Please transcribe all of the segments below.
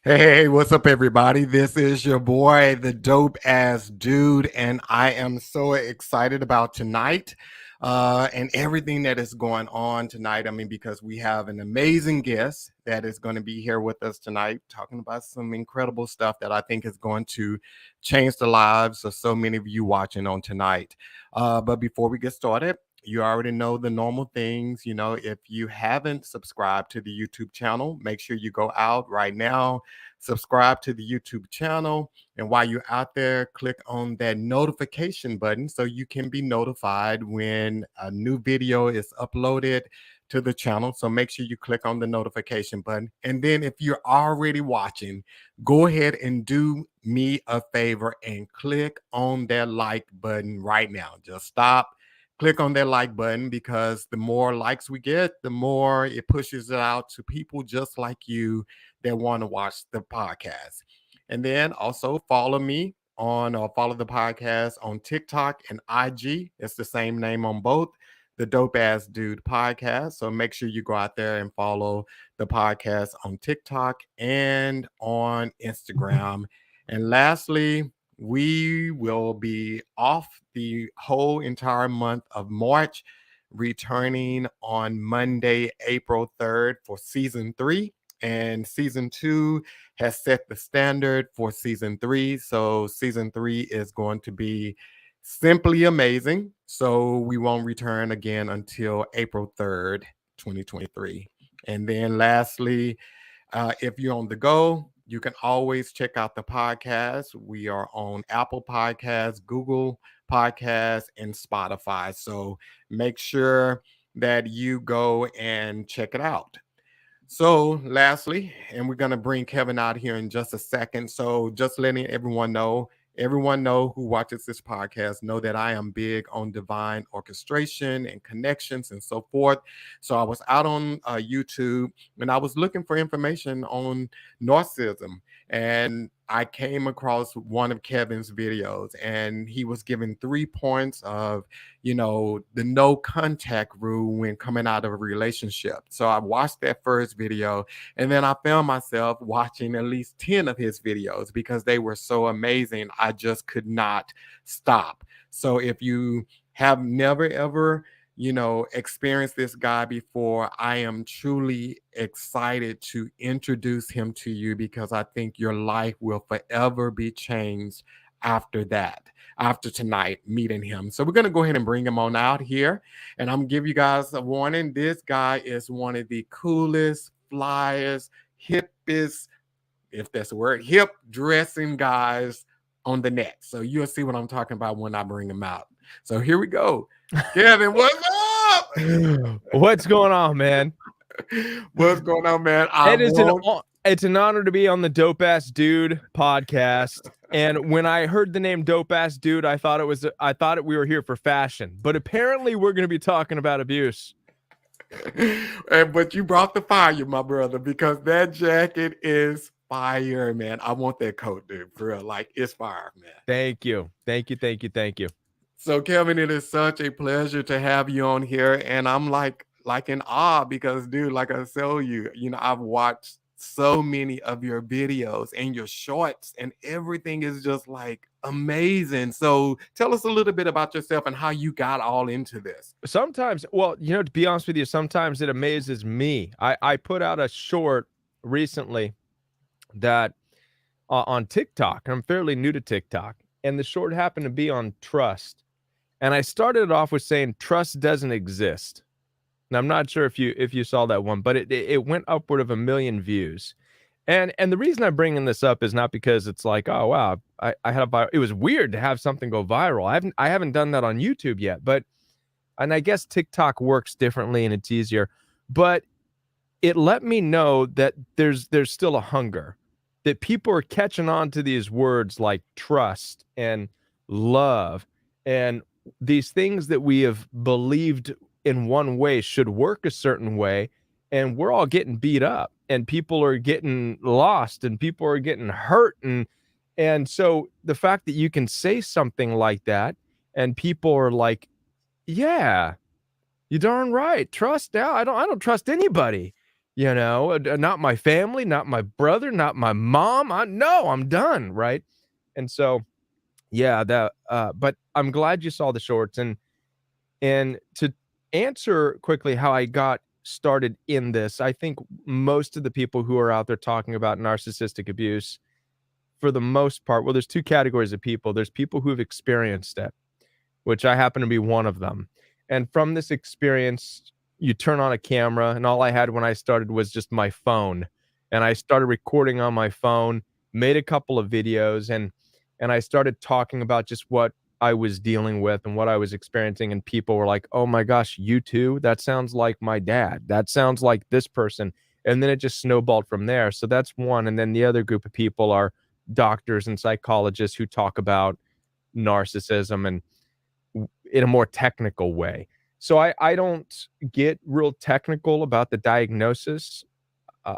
Hey, what's up, everybody? This is your boy, the dope ass dude, and I am so excited about tonight and everything that is going on tonight. I mean, because we have an amazing guest that is going to be here with us tonight, talking about some incredible stuff that I think is going to change the lives of so many of you watching on tonight. But before we get started, you already know the normal things. If you haven't subscribed to the YouTube channel, make sure you go out right now, subscribe to the YouTube channel. And while you're out there, click on that notification button so you can be notified when a new video is uploaded to the channel. So make sure you click on the notification button. And then if you're already watching, go ahead and do me a favor and click on that like button right now. Just stop, click on that like button, because the more likes we get, the more it pushes it out to people just like you that want to watch the podcast. And then also follow me on or follow the podcast on TikTok and IG. It's the same name on both, the Dope Ass Dude Podcast. So make sure you go out there and follow the podcast on TikTok and on Instagram. And lastly, we will be off the whole entire month of March, returning on Monday, April 3rd for season 3. And season 2 has set the standard for season 3. So season 3 is going to be simply amazing. So we won't return again until April 3rd, 2023. And then lastly, if you're on the go, you can always check out the podcast. We are on Apple Podcasts, Google Podcasts, and Spotify. So make sure that you go and check it out. So, lastly, and we're going to bring Kevin out here in just a second. So, just letting everyone know who watches this podcast know that I am big on divine orchestration and connections and so forth. So, I was out on YouTube and I was looking for information on narcissism, and I came across one of Kevin's videos, and he was giving 3 points of the no contact rule when coming out of a relationship. So I watched that first video, and then I found myself watching at least 10 of his videos because they were so amazing. I just could not stop. So if you have never ever experienced this guy before, I am truly excited to introduce him to you, because I think your life will forever be changed after tonight meeting him. So we're going to go ahead and bring him on out here, and I'm going to give you guys a warning. This guy is one of the coolest, flyest, hippest, if that's a word, hip dressing guys on the net. So you'll see what I'm talking about when I bring him out. So here we go. Kevin, what's up? What's going on, man? What's going on, man? It's an honor to be on the Dope Ass Dude podcast. And when I heard the name Dope Ass Dude, I thought we were here for fashion, but apparently we're going to be talking about abuse. But you brought the fire, my brother, because that jacket is fire, man. I want that coat, dude, for real. Like, it's fire, man. Thank you. So, Kevin, it is such a pleasure to have you on here, and I'm like in awe because, dude, like I tell you, I've watched so many of your videos and your shorts, and everything is just like amazing. So, tell us a little bit about yourself and how you got all into this. Sometimes, well, to be honest with you, sometimes it amazes me. I put out a short recently that on TikTok. I'm fairly new to TikTok, and the short happened to be on trust. And I started it off with saying trust doesn't exist. And I'm not sure if you saw that one, but it went upward of 1 million views. And the reason I'm bringing this up is not because it's like, oh wow, it was weird to have something go viral. I haven't done that on YouTube yet, and I guess TikTok works differently and it's easier, but it let me know that there's still a hunger, that people are catching on to these words like trust and love, and these things that we have believed in one way should work a certain way, and we're all getting beat up, and people are getting lost, and people are getting hurt, and so the fact that you can say something like that and people are like, yeah, you're darn right, trust now, I don't trust anybody, Not my family, not my brother, not my mom. No, I'm done, right? And so, yeah, but I'm glad you saw the shorts. And to answer quickly how I got started in this, I think most of the people who are out there talking about narcissistic abuse, for the most part, well, there's two categories of people. There's people who have experienced it, which I happen to be one of them. And from this experience, you turn on a camera, and all I had when I started was just my phone. And I started recording on my phone, made a couple of videos, and I started talking about just what I was dealing with and what I was experiencing. And people were like, "Oh my gosh, you too? That sounds like my dad. That sounds like this person." And then it just snowballed from there. So that's one. And then the other group of people are doctors and psychologists who talk about narcissism and in a more technical way. So I don't get real technical about the diagnosis.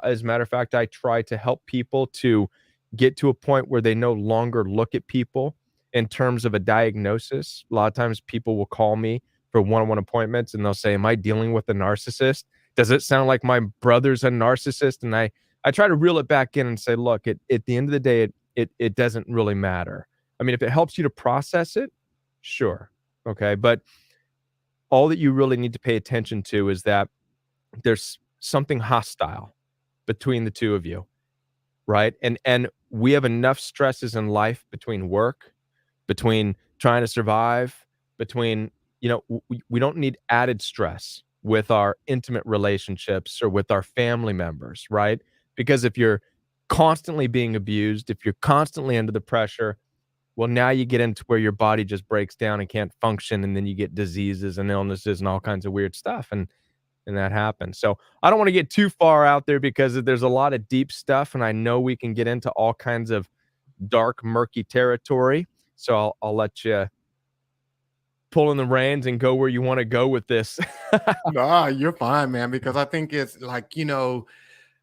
As a matter of fact, I try to help people to get to a point where they no longer look at people in terms of a diagnosis. A lot of times people will call me for one-on-one appointments and they'll say, "Am I dealing with a narcissist? Does it sound like my brother's a narcissist?" And I try to reel it back in and say, "Look, at the end of the day, it doesn't really matter. I mean, if it helps you to process it, sure. Okay. But all that you really need to pay attention to is that there's something hostile between the two of you, right? And we have enough stresses in life between work, between trying to survive, between, we don't need added stress with our intimate relationships or with our family members, right? Because if you're constantly being abused, if you're constantly under the pressure, well, now you get into where your body just breaks down and can't function, and then you get diseases and illnesses and all kinds of weird stuff, and that happens. So I don't want to get too far out there because there's a lot of deep stuff, and I know we can get into all kinds of dark, murky territory. So I'll let you pull in the reins and go where you want to go with this. Nah, you're fine, man, because I think it's like,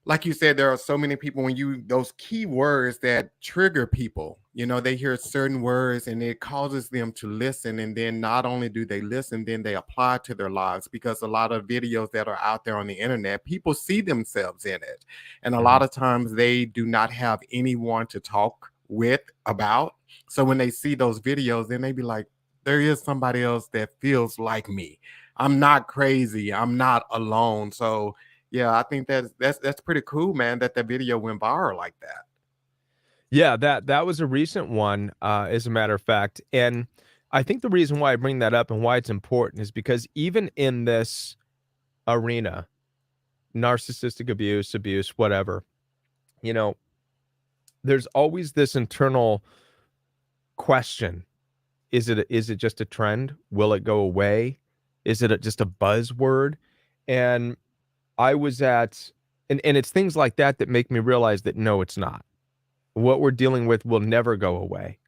like you said, there are so many people when those key words that trigger people, they hear certain words and it causes them to listen. And then not only do they listen, then they apply to their lives, because a lot of videos that are out there on the internet, people see themselves in it. And a lot Mhm. of times they do not have anyone to talk with about. So when they see those videos, then they be like, there is somebody else that feels like me. I'm not crazy. I'm not alone. So yeah, I think that's pretty cool, man, that the video went viral like that. Yeah, that was a recent one, as a matter of fact. And I think the reason why I bring that up and why it's important is because even in this arena, narcissistic abuse, whatever, you know, there's always this internal question. Is it just a trend? Will it go away? Is it just a buzzword? And I was at and it's things like that that make me realize that no, it's not. What we're dealing with will never go away.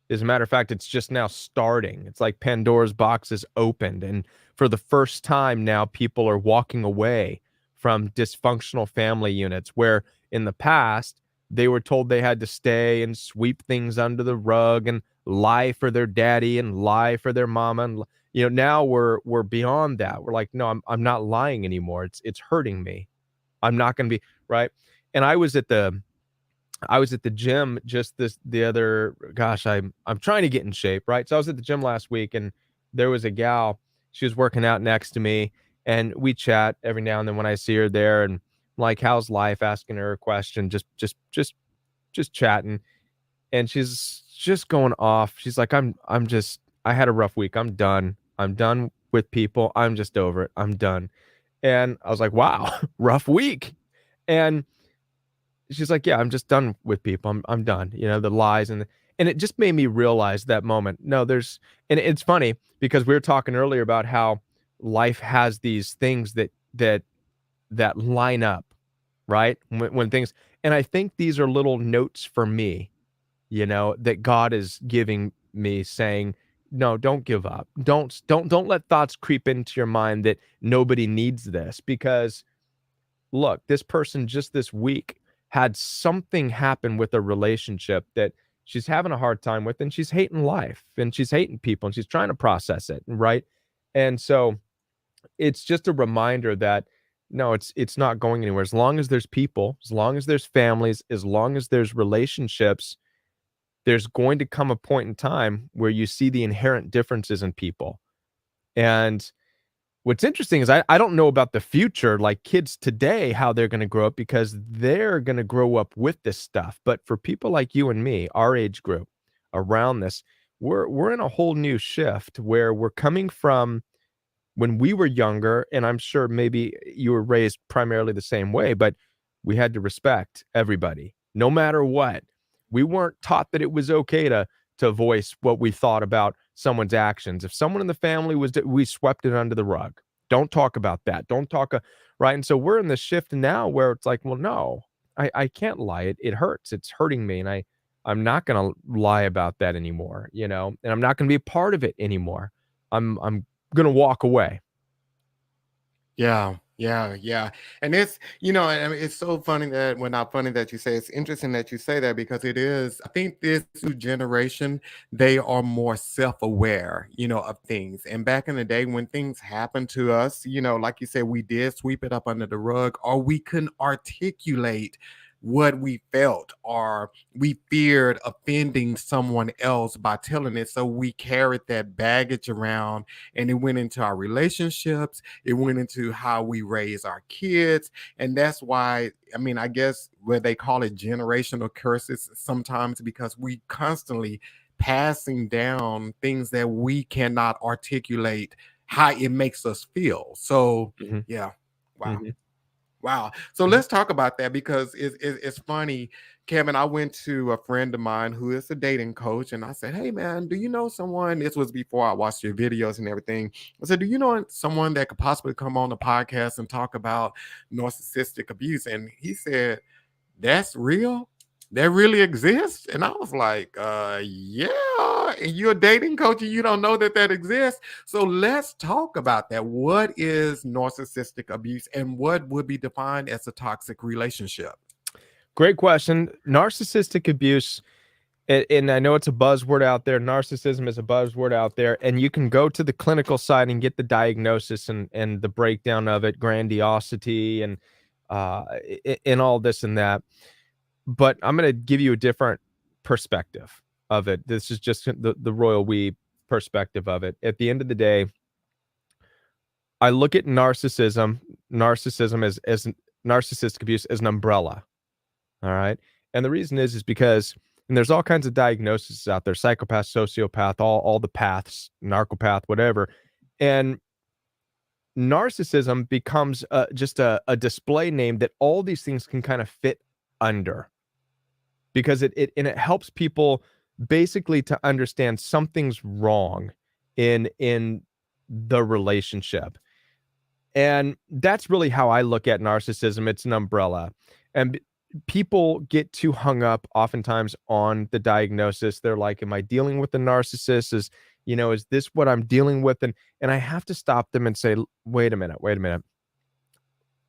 As a matter of fact, it's just now starting. It's like Pandora's box is opened. And for the first time now, people are walking away from dysfunctional family units where in the past, they were told they had to stay and sweep things under the rug and lie for their daddy and lie for their mama. And, now we're beyond that. We're like, no, I'm not lying anymore. It's hurting me. I'm not going to be right. And I was at the gym just the other gosh, I'm trying to get in shape, right? So I was at the gym last week and there was a gal, she was working out next to me and we chat every now and then when I see her there and I'm like, how's life? Asking her a question, just chatting. And she's just going off. She's like, I had a rough week. I'm done. I'm done with people. I'm just over it. I'm done. And I was like, wow, rough week. And she's like, "Yeah, I'm just done with people. I'm done." The lies and it just made me realize that moment. No, and it's funny because we were talking earlier about how life has these things that line up, right? When things and I think these are little notes for me, that God is giving me saying, "No, don't give up. Don't let thoughts creep into your mind that nobody needs this because look, this person just this week had something happen with a relationship that she's having a hard time with, and she's hating life and she's hating people and she's trying to process it. Right. And so it's just a reminder that No, it's not going anywhere. As long as there's people, as long as there's families, as long as there's relationships, there's going to come a point in time where you see the inherent differences in people. And what's interesting is I don't know about the future, like kids today, how they're going to grow up, because they're going to grow up with this stuff. But for people like you and me, our age group, around this, we're in a whole new shift where we're coming from when we were younger, and I'm sure maybe you were raised primarily the same way, but we had to respect everybody, no matter what. We weren't taught that it was okay to voice what we thought about someone's actions. If someone in the family was, we swept it under the rug. Don't talk about that. Don't talk, right? And so we're in this shift now where it's like, well, no, I can't lie. It hurts. It's hurting me, and I'm not going to lie about that anymore, you know, and I'm not going to be a part of it anymore. I'm going to walk away. Yeah, yeah, yeah. And it's, I mean, it's so funny that, well, not funny that you say, it's interesting that you say that, because it is, I think this new generation, they are more self-aware, of things. And back in the day when things happened to us, like you said, we did sweep it up under the rug, or we couldn't articulate what we felt, or we feared offending someone else by telling it. So we carried that baggage around, and it went into our relationships, it went into how we raise our kids. And that's why, I mean, I guess where they call it generational curses sometimes, because we constantly passing down things that we cannot articulate how it makes us feel. So Mhm, yeah. Wow. mhm, Wow. So mhm. let's talk about that, because it's funny, Kevin. I went to a friend of mine who is a dating coach, and I said, "Hey, man, do you know someone?" This was before I watched your videos and everything. I said, "Do you know someone that could possibly come on the podcast and talk about narcissistic abuse?" And he said, "That's real? That really exists?" And I was like, yeah. And you're a dating coach and you don't know that that exists. So let's talk about that. What is narcissistic abuse, and what would be defined as a toxic relationship? Great question. Narcissistic abuse, and I know it's a buzzword out there. Narcissism is a buzzword out there, and you can go to the clinical side and get the diagnosis and the breakdown of it, grandiosity, and and all this and that. But I'm going to give you a different perspective of it. This is just the royal we perspective of it. At the end of the day, I look at narcissism as narcissistic abuse as an umbrella. All right. And the reason is because, and there's all kinds of diagnoses out there, psychopath, sociopath, all the paths, narcopath, whatever. And narcissism becomes just a display name that all these things can kind of fit under, because it helps people basically to understand something's wrong in the relationship. And that's really how I look at narcissism. It's an umbrella. And people get too hung up oftentimes on the diagnosis. They're like, am I dealing with a narcissist? Is this what I'm dealing with? And I have to stop them and say, wait a minute, wait a minute.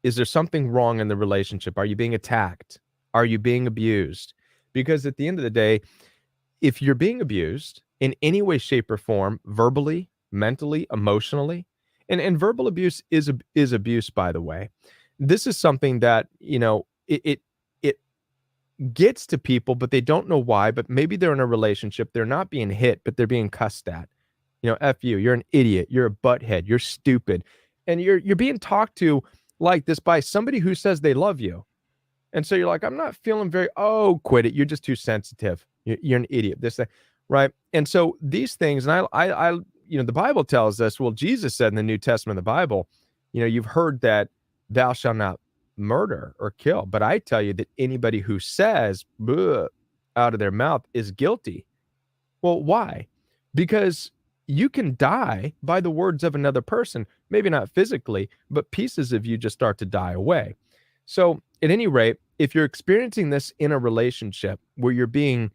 Is there something wrong in the relationship? Are you being attacked? Are you being abused? Because at the end of the day, if you're being abused in any way, shape, or form, verbally, mentally, emotionally, and verbal abuse is abuse, by the way. This is something that, it gets to people, but they don't know why. But maybe they're in a relationship, they're not being hit, but they're being cussed at. F you, you're an idiot, you're a butthead, you're stupid. And you're being talked to like this by somebody who says they love you. And so you're like, I'm not feeling very, oh, quit it. You're just too sensitive. You're an idiot. This thing, right? And so these things, and the Bible tells us, well, Jesus said in the New Testament of the Bible, you've heard that thou shalt not murder or kill. But I tell you that anybody who says "Bleh," out of their mouth is guilty. Well, why? Because you can die by the words of another person, maybe not physically, but pieces of you just start to die away. So, at any rate, if you're experiencing this in a relationship where you're being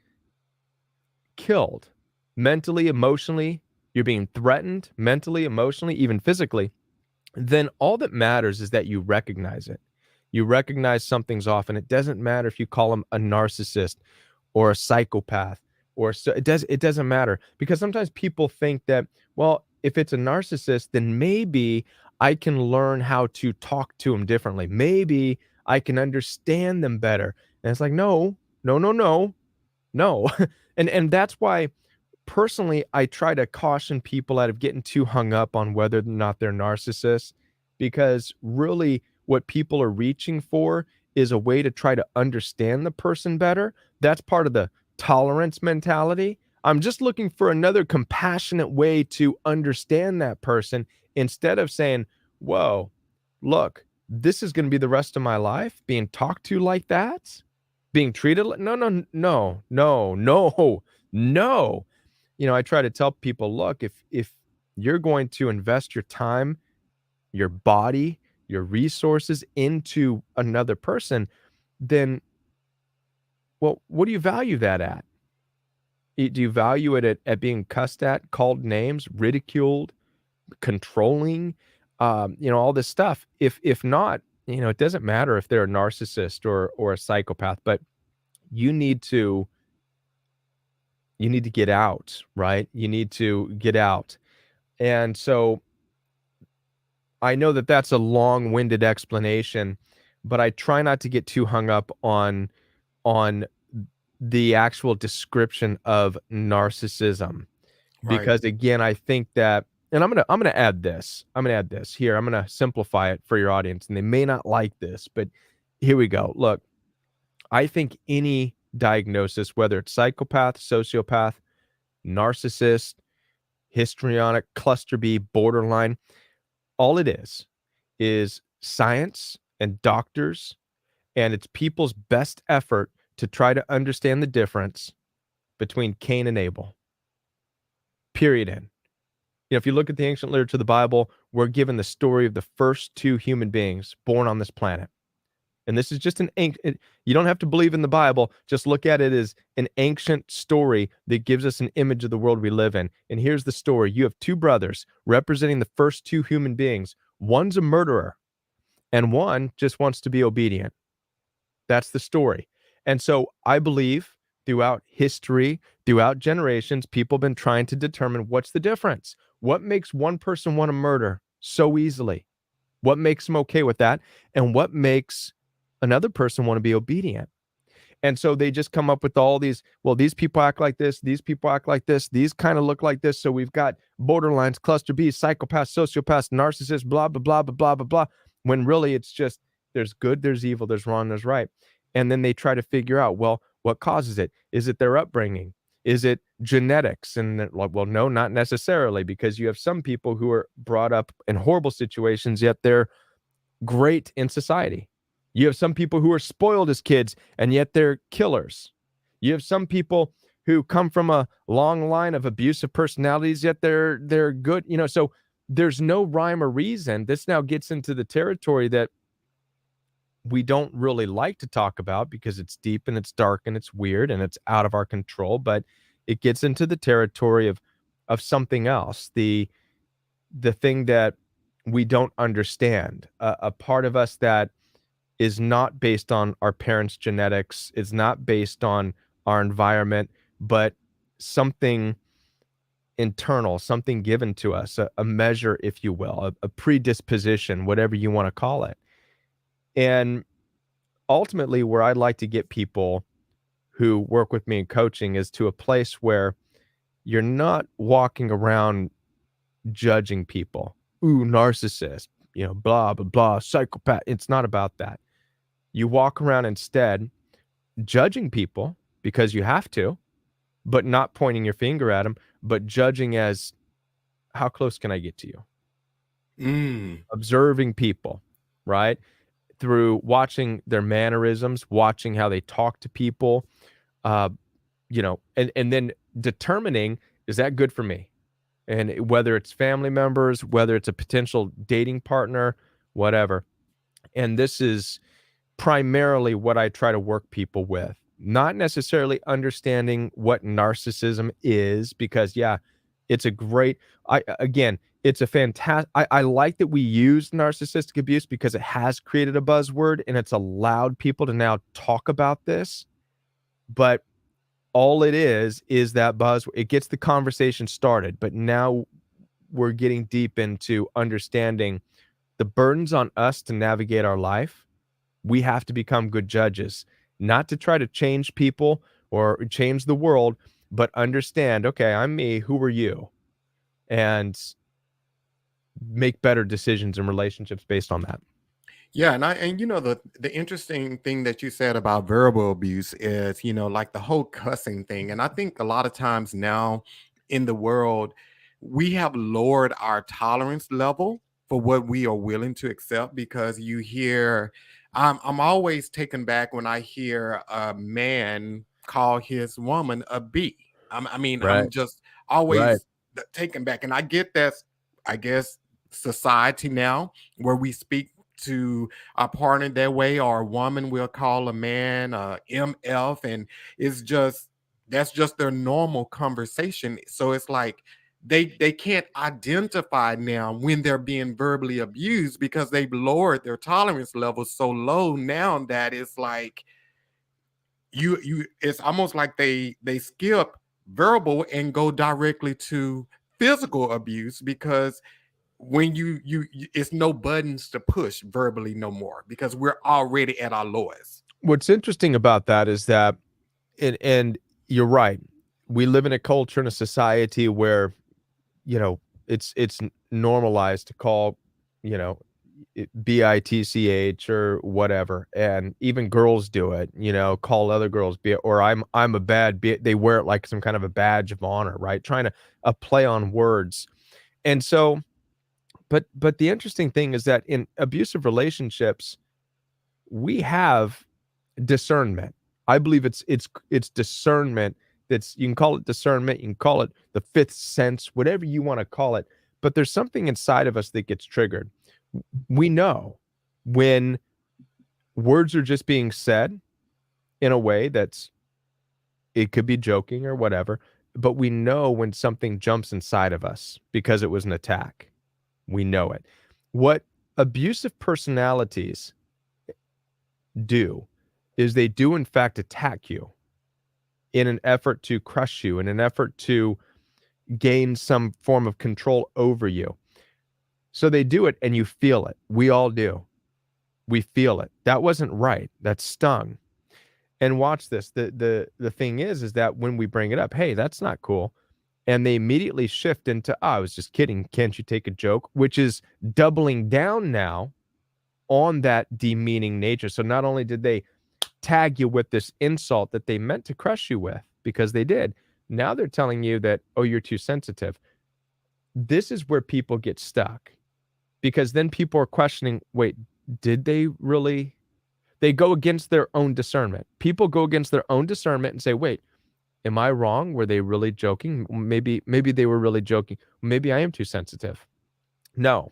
killed mentally, emotionally, you're being threatened mentally, emotionally, even physically, then all that matters is that you recognize it. You recognize something's off, and it doesn't matter if you call them a narcissist or a psychopath it doesn't matter, because sometimes people think that, well, if it's a narcissist, then maybe I can learn how to talk to them differently. Maybe I can understand them better. And it's like, no, no, no, no, no. And that's why personally I try to caution people out of getting too hung up on whether or not they're narcissists, because really what people are reaching for is a way to try to understand the person better. That's part of the tolerance mentality. I'm just looking for another compassionate way to understand that person, instead of saying, whoa, look, this is going to be the rest of my life being talked to like that, being treated like, no, no, no, no, no, no. I try to tell people, look, if you're going to invest your time, your body, your resources into another person, then, well, what do you value that at? Do you value it at being cussed at, called names, ridiculed, controlling, all this stuff? If not, it doesn't matter if they're a narcissist or a psychopath, but you need to get out, right? You need to get out. And so I know that that's a long-winded explanation, but I try not to get too hung up on the actual description of narcissism, Right. because again, I think that, and I'm gonna add this. I'm gonna add this here. I'm gonna simplify it for your audience, and they may not like this, but here we go. Look, I think any diagnosis, whether it's psychopath, sociopath, narcissist, histrionic, cluster B, borderline, all it is science and doctors, and it's people's best effort to try to understand the difference between Cain and Abel. Period. End. If you look at the ancient literature of the Bible, we're given the story of the first two human beings born on this planet. And this is just you don't have to believe in the Bible. Just look at it as an ancient story that gives us an image of the world we live in. And here's the story. You have two brothers representing the first two human beings. One's a murderer, and one just wants to be obedient. That's the story. And so I believe throughout history, throughout generations, people have been trying to determine what's the difference. What makes one person want to murder so easily? What makes them okay with that? And what makes another person want to be obedient? And so they just come up with all these, well, these people act like this, these people act like this, these kind of look like this. So we've got borderlines, cluster B, psychopaths, sociopaths, narcissists, blah, blah, blah, blah, blah, blah, blah. When really it's just there's good, there's evil, there's wrong, there's right. And then they try to figure out, well, what causes it? Is it their upbringing? Is it genetics? And they're like, well, no, not necessarily, because you have some people who are brought up in horrible situations, yet they're great in society. You have some people who are spoiled as kids, and yet they're killers. You have some people who come from a long line of abusive personalities, yet they're good. So there's no rhyme or reason. This now gets into the territory that we don't really like to talk about because it's deep and it's dark and it's weird and it's out of our control, but it gets into the territory of something else. The thing that we don't understand, a part of us that is not based on our parents' genetics, is not based on our environment, but something internal, something given to us, a measure, if you will, a predisposition, whatever you want to call it. And ultimately, where I'd like to get people who work with me in coaching is to a place where you're not walking around judging people. Ooh, narcissist, blah, blah, blah, psychopath. It's not about that. You walk around instead judging people because you have to, but not pointing your finger at them, but judging as, how close can I get to you? Observing people, right? Through watching their mannerisms, watching how they talk to people, and then determining, is that good for me? And whether it's family members, whether it's a potential dating partner, whatever. And this is primarily what I try to work people with, not necessarily understanding what narcissism is, because it's a great, it's a fantastic, I like that we use narcissistic abuse because it has created a buzzword and it's allowed people to now talk about this. But all it is that buzz, it gets the conversation started, but now we're getting deep into understanding The burden's on us to navigate our life. We have to become good judges, not to try to change people or change the world, but understand, okay, I'm me, who are you? And make better decisions in relationships based on that. Yeah, and the interesting thing that you said about verbal abuse is, like the whole cussing thing. And I think a lot of times now in the world, we have lowered our tolerance level for what we are willing to accept because you hear I'm always taken back when I hear a man call his woman a B. Right. I'm just Right. always taken back. And I get that, I guess, society now where we speak to a partner that way, or a woman will call a man MF, and it's just that's just their normal conversation. So it's like they can't identify now when they're being verbally abused because they've lowered their tolerance levels so low now that it's like you it's almost like they skip verbal and go directly to physical abuse because when it's no buttons to push verbally no more because we're already at our lowest. What's interesting about that is that, and you're right, we live in a culture and a society where, you know, it's normalized to call, you know, bitch or whatever, and even girls do it, call other girls be, or I'm a bad bitch. They wear it like some kind of a badge of honor, right? Trying to a play on words. And so, but the interesting thing is that in abusive relationships, we have discernment. I believe it's discernment. That's, you can call it discernment, you can call it the fifth sense, whatever you want to call it. But there's something inside of us that gets triggered. We know when words are just being said in a way that's, it could be joking or whatever, but we know when something jumps inside of us because it was an attack. We know it. What abusive personalities do is they do in fact attack you in an effort to crush you, in an effort to gain some form of control over you. So they do it and you feel it. We all do. We feel it. That wasn't right. That stung. And watch this. The thing is that when we bring it up, hey, that's not cool. And they immediately shift into, I was just kidding. Can't you take a joke? Which is doubling down now on that demeaning nature. So not only did they tag you with this insult that they meant to crush you with, because they did, now they're telling you that, oh, you're too sensitive. This is where people get stuck, because then people are questioning, wait, did they really? They go against their own discernment. People go against their own discernment and say, wait, am I wrong? Were they really joking? Maybe they were really joking. Maybe I am too sensitive. No,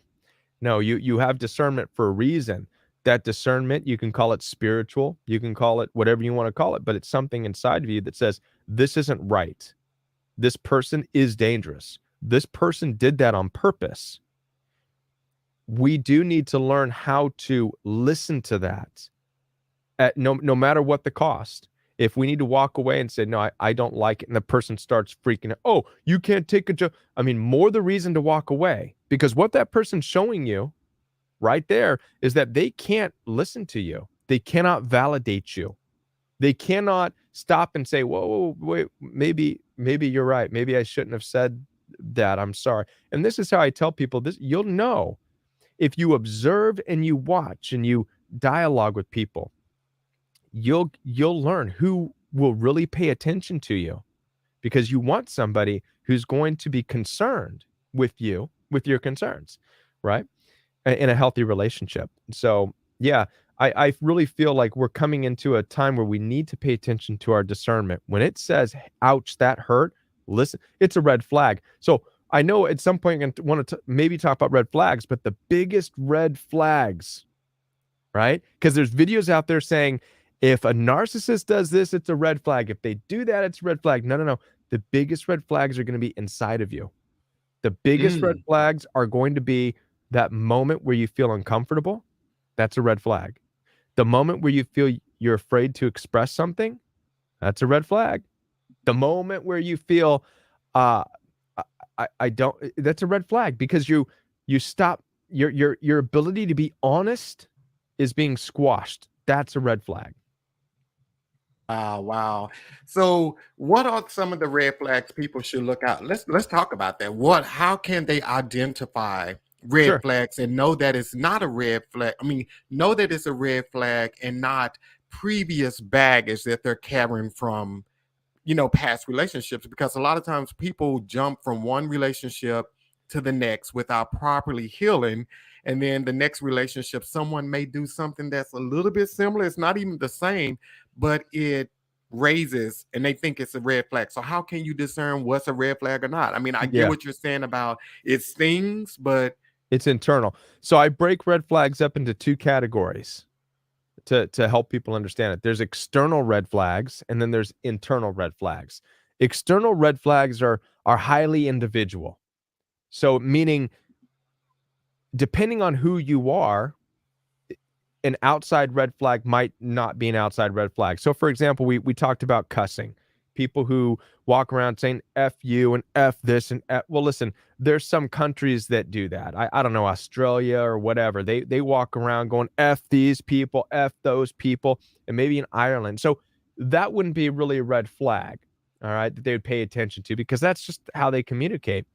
no, you have discernment for a reason. That discernment, you can call it spiritual, you can call it whatever you want to call it, but it's something inside of you that says, this isn't right. This person is dangerous. This person did that on purpose. We do need to learn how to listen to that at no matter what the cost. If we need to walk away and say, no, I don't like it, and the person starts freaking out, oh, you can't take a joke. I mean, more the reason to walk away, because what that person's showing you right there is that they can't listen to you. They cannot validate you. They cannot stop and say, whoa, wait, maybe you're right. Maybe I shouldn't have said that. I'm sorry. And this is how I tell people this. You'll know if you observe and you watch and you dialogue with people, you'll learn who will really pay attention to you, because you want somebody who's going to be concerned with you, with your concerns, right? In a healthy relationship. So yeah, I really feel like we're coming into a time where we need to pay attention to our discernment. When it says, ouch, that hurt, listen, it's a red flag. So I know at some point I'm going to want to maybe talk about red flags, but the biggest red flags, right? Because there's videos out there saying, if a narcissist does this, it's a red flag. If they do that, it's a red flag. No. The biggest red flags are going to be inside of you. The biggest red flags are going to be that moment where you feel uncomfortable. That's a red flag. The moment where you feel you're afraid to express something, that's a red flag. The moment where you feel, I don't, that's a red flag, because you stop, your ability to be honest is being squashed. That's a red flag. Wow. So what are some of the red flags people should look out? Let's talk about that. How can they identify red Sure. flags and know that it's not a red flag? I mean, know that it's a red flag and not previous baggage that they're carrying from, past relationships, because a lot of times people jump from one relationship to the next without properly healing. And then the next relationship, someone may do something that's a little bit similar. It's not even the same, but it raises and they think it's a red flag. So how can you discern what's a red flag or not? I mean, I get Yeah. what you're saying about it stings, but It's internal. So I break red flags up into two categories to help people understand it. There's external red flags, and then there's internal red flags. External red flags are highly individual. So meaning, depending on who you are, an outside red flag might not be an outside red flag. So for example, we talked about cussing. People who walk around saying F you and F this and F. Well, listen, there's some countries that do that. I don't know, Australia or whatever. They walk around going F these people, F those people, and maybe in Ireland. So that wouldn't be really a red flag, all right, that they would pay attention to, because that's just how they communicate.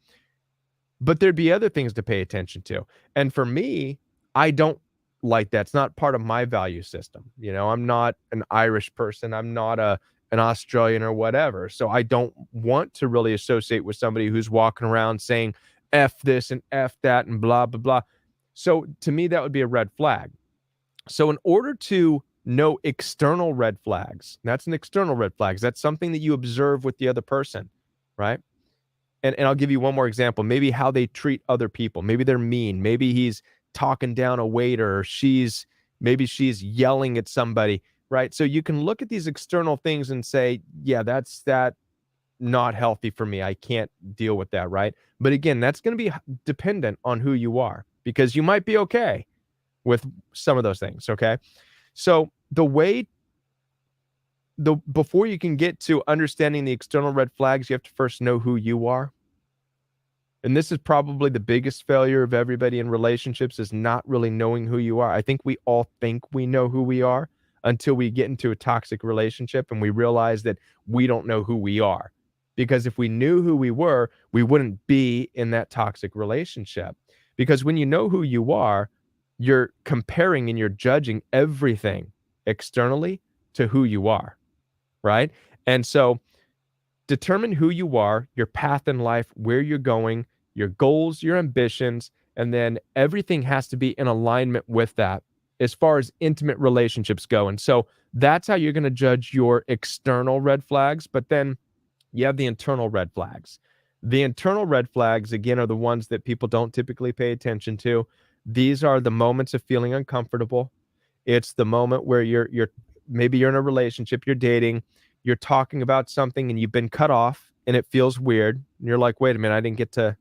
But there'd be other things to pay attention to. And for me, I don't like that. It's not part of my value system. I'm not an Irish person. I'm not an Australian or whatever. So I don't want to really associate with somebody who's walking around saying F this and F that and blah, blah, blah. So to me, that would be a red flag. So in order to know external red flags, that's an external red flag. That's something that you observe with the other person, right? And I'll give you one more example. Maybe how they treat other people. Maybe they're mean. Maybe he's talking down a waiter, or maybe she's yelling at somebody, right? So you can look at these external things and say, yeah, that's not healthy for me. I can't deal with that, right? But again, that's going to be dependent on who you are, because you might be okay with some of those things, okay? So before you can get to understanding the external red flags, you have to first know who you are. And this is probably the biggest failure of everybody in relationships, is not really knowing who you are. I think we all think we know who we are until we get into a toxic relationship and we realize that we don't know who we are. Because if we knew who we were, we wouldn't be in that toxic relationship. Because when you know who you are, you're comparing and you're judging everything externally to who you are, right? And so determine who you are, your path in life, where you're going, your goals, your ambitions, and then everything has to be in alignment with that as far as intimate relationships go. And so that's how you're going to judge your external red flags. But then you have the internal red flags. The internal red flags, again, are the ones that people don't typically pay attention to. These are the moments of feeling uncomfortable. It's the moment where maybe you're in a relationship, you're dating, you're talking about something and you've been cut off and it feels weird. And you're like, wait a minute, I didn't get to.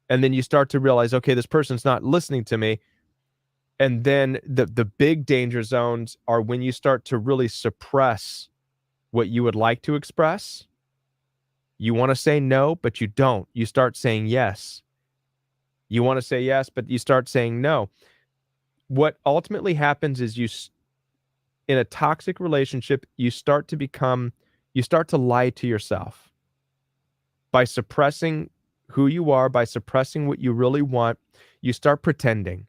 And then you start to realize, okay, this person's not listening to me. And then the big danger zones are when you start to really suppress what you would like to express. You want to say no, but you don't. You start saying yes. You want to say yes, but you start saying no. What ultimately happens is in a toxic relationship, you start to lie to yourself by suppressing who you are, by suppressing what you really want. You start pretending.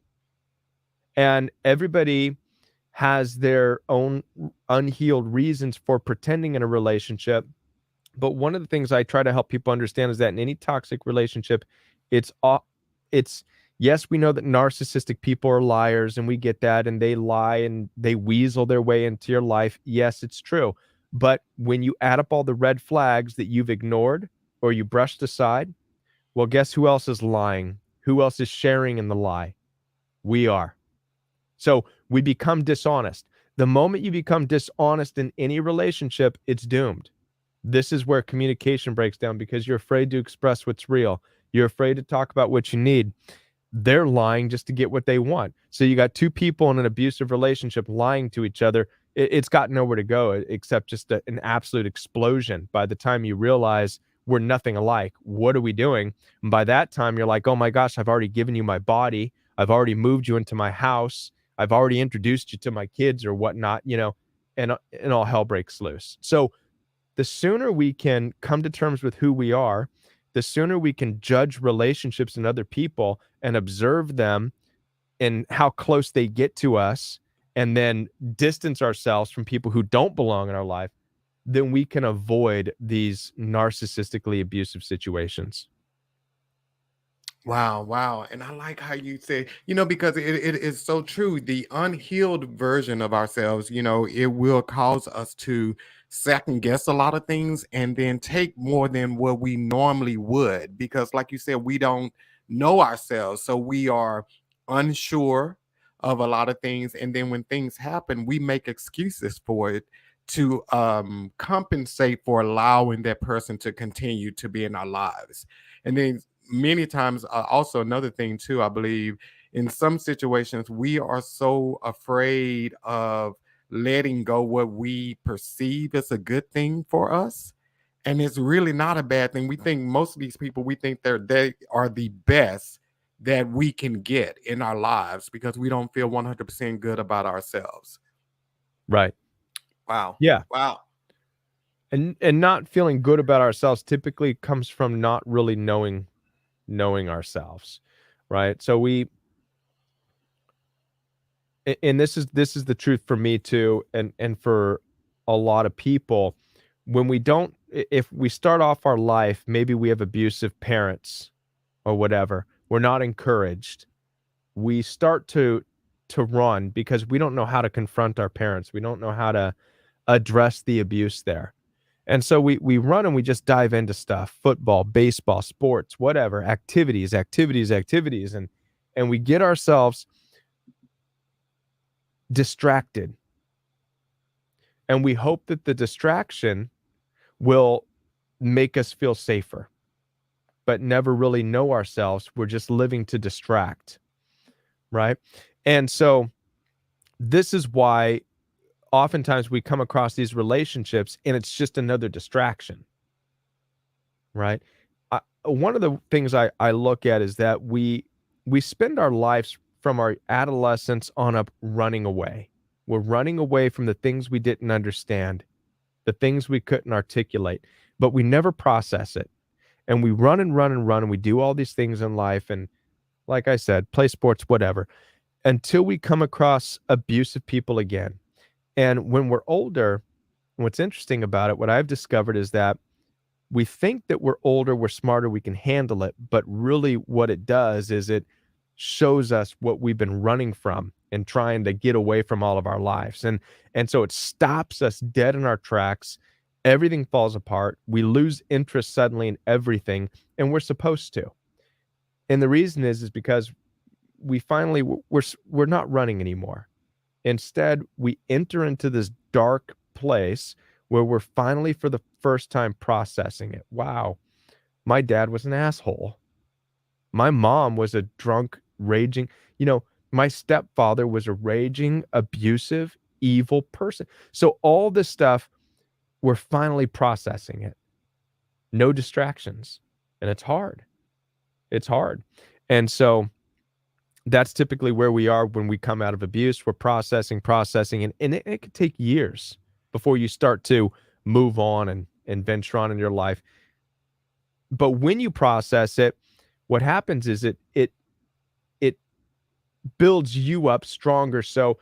And everybody has their own unhealed reasons for pretending in a relationship. But one of the things I try to help people understand is that in any toxic relationship, it's yes, we know that narcissistic people are liars, and we get that, and they lie and they weasel their way into your life. Yes, it's true. But when you add up all the red flags that you've ignored or you brushed aside, well, guess who else is lying? Who else is sharing in the lie? We are. So we become dishonest. The moment you become dishonest in any relationship, it's doomed. This is where communication breaks down, because you're afraid to express what's real. You're afraid to talk about what you need. They're lying just to get what they want. So you got two people in an abusive relationship lying to each other. It's got nowhere to go except just an absolute explosion by the time you realize we're nothing alike. What are we doing? And by that time, you're like, oh my gosh, I've already given you my body. I've already moved you into my house. I've already introduced you to my kids or whatnot, and all hell breaks loose. So the sooner we can come to terms with who we are, the sooner we can judge relationships and other people and observe them and how close they get to us, and then distance ourselves from people who don't belong in our life, then we can avoid these narcissistically abusive situations. Wow, wow. And I like how you say, because it is so true. The unhealed version of ourselves, it will cause us to second guess a lot of things and then take more than what we normally would. Because, like you said, we don't know ourselves. So we are unsure of a lot of things. And then when things happen, we make excuses for it to compensate for allowing that person to continue to be in our lives. And then many times, also another thing too, I believe in some situations we are so afraid of letting go what we perceive as a good thing for us, and it's really not a bad thing. We think most of these people, we think they are the best that we can get in our lives because we don't feel 100% good about ourselves. Right. Wow. Yeah. Wow. And not feeling good about ourselves typically comes from not really knowing ourselves, right? So and this is the truth for me too, and for a lot of people. When we don't, if we start off our life, maybe we have abusive parents or whatever, we're not encouraged. We start to run because we don't know how to confront our parents. We don't know how to address the abuse there. And so we run and we just dive into stuff, football, baseball, sports, whatever, activities, and we get ourselves distracted. And we hope that the distraction will make us feel safer, but never really know ourselves. We're just living to distract, right? And so this is why oftentimes we come across these relationships and it's just another distraction, right? One of the things I look at is that we spend our lives from our adolescence on up running away. We're running away from the things we didn't understand, the things we couldn't articulate, but we never process it. And we run and run and run, and we do all these things in life. And like I said, play sports, whatever, until we come across abusive people again. And when we're older, what's interesting about it, what I've discovered is that we think that we're older, we're smarter, we can handle it. But really what it does is it shows us what we've been running from and trying to get away from all of our lives. And so it stops us dead in our tracks. Everything falls apart. We lose interest suddenly in everything, and we're supposed to. And the reason is because we finally we're not running anymore. Instead, we enter into this dark place where we're finally, for the first time, processing it. Wow, my dad was an asshole. My mom was a drunk, raging, my stepfather was a raging, abusive, evil person. So all this stuff, we're finally processing it. No distractions. And it's hard. It's hard. And so that's typically where we are when we come out of abuse. We're processing, and it could take years before you start to move on and venture on in your life. But when you process it, what happens is it builds you up stronger. So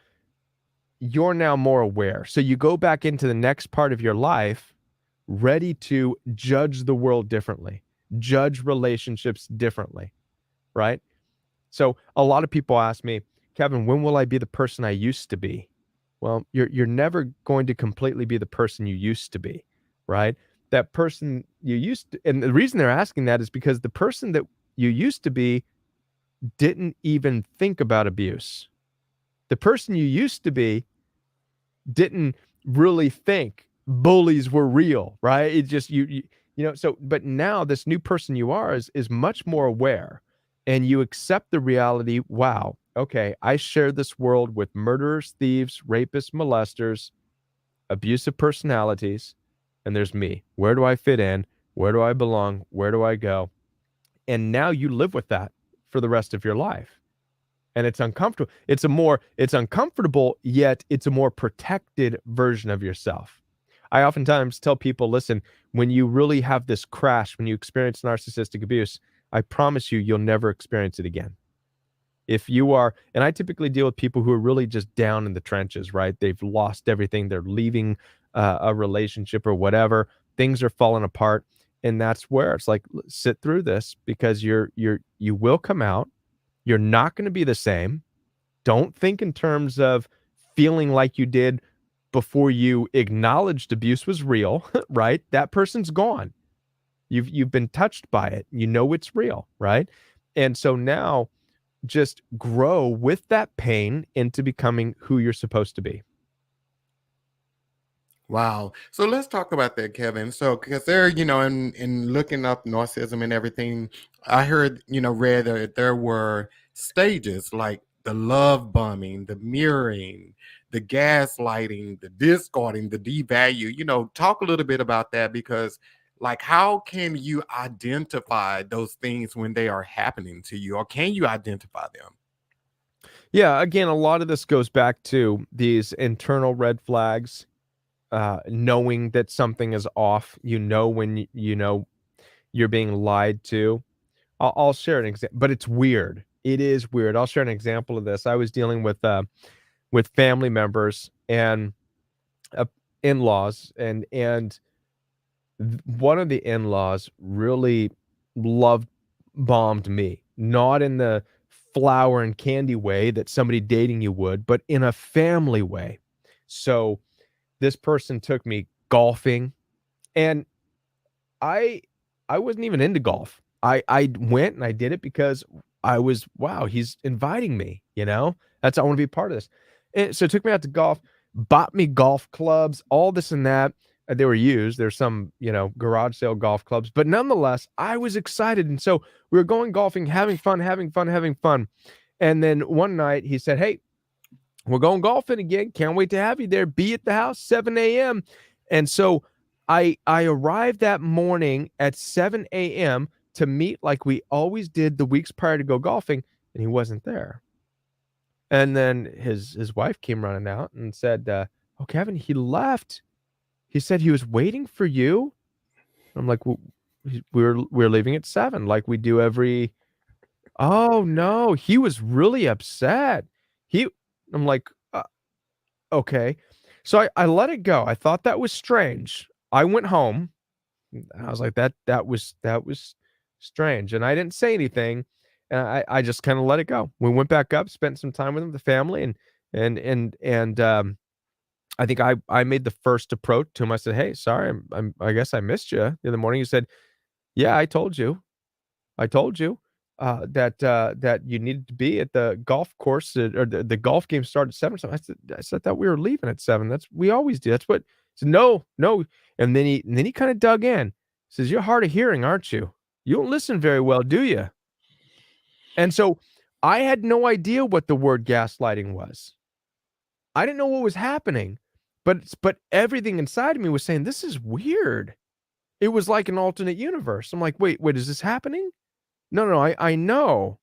you're now more aware. So you go back into the next part of your life ready to judge the world differently, judge relationships differently, right? So a lot of people ask me, Kevin, when will I be the person I used to be? Well, you're never going to completely be the person you used to be, right? That person you used to, and the reason they're asking that is because the person that you used to be didn't even think about abuse. The person you used to be didn't really think bullies were real, right? It just so but now this new person you are is much more aware, and you accept the reality, wow, okay, I share this world with murderers, thieves, rapists, molesters, abusive personalities, and there's me. Where do I fit in? Where do I belong? Where do I go? And now you live with that for the rest of your life. and it's uncomfortable. It's uncomfortable, yet it's a more protected version of yourself. I oftentimes tell people, listen, when you really have this crash, when you experience narcissistic abuse, I promise you, you'll never experience it again. If you are, and I typically deal with people who are really just down in the trenches, right? They've lost everything. They're leaving a relationship or whatever. Things are falling apart. And that's where it's like, sit through this, because you will come out. You're not going to be the same. Don't think in terms of feeling like you did before you acknowledged abuse was real, right? That person's gone. You've been touched by it. You know it's real, right? And so now just grow with that pain into becoming who you're supposed to be. Wow. So let's talk about that, Kevin. So, because there, in looking up narcissism and everything, I heard, read that there were stages like the love bombing, the mirroring, the gaslighting, the discarding, the devalue. Talk a little bit about that, because, like, how can you identify those things when they are happening to you, or can you identify them? Yeah, again, a lot of this goes back to these internal red flags, knowing that something is off. When you know you're being lied to. I'll share an example, but it's weird. It is weird. I'll share an example of this. I was dealing with family members and uh, in-laws, and one of the in-laws really loved bombed me, not in the flower and candy way that somebody dating you would, but in a family way. So this person took me golfing, and I I wasn't even into golf. I went and I did it because I was, wow, he's inviting me, That's, I want to be part of this. And so it took me out to golf, bought me golf clubs, all this and that. They were used. There's some, garage sale golf clubs, but nonetheless, I was excited. And so we were going golfing, having fun, having fun, having fun. And then one night he said, "Hey, we're going golfing again. Can't wait to have you there. Be at the house 7 a.m." And so I arrived that morning at 7 a.m. to meet like we always did the weeks prior to go golfing, and he wasn't there. And then his wife came running out and said, "Oh, Kevin, he left. He said he was waiting for you." I'm like, "Well, we're leaving at 7 like we do every." "Oh, no, he was really upset. He." I'm like, okay. So I let it go. I thought that was strange. I went home. I was like, that was strange. And I didn't say anything. And I just kind of let it go. We went back up, spent some time with him, the family, and I think I made the first approach to him. I said, "Hey, sorry, I guess I missed you the other morning." He said, "Yeah, I told you. I told you that you needed to be at the golf course, or the golf game started at 7." So I said that we were leaving at 7. That's, we always do. That's what. He said, "No, no." And then he kind of dug in. He says, "You're hard of hearing, aren't you? You don't listen very well, do you?" And so I had no idea what the word gaslighting was. I didn't know what was happening, but everything inside of me was saying, this is weird. It was like an alternate universe. I'm like, wait, is this happening? No, no, I know.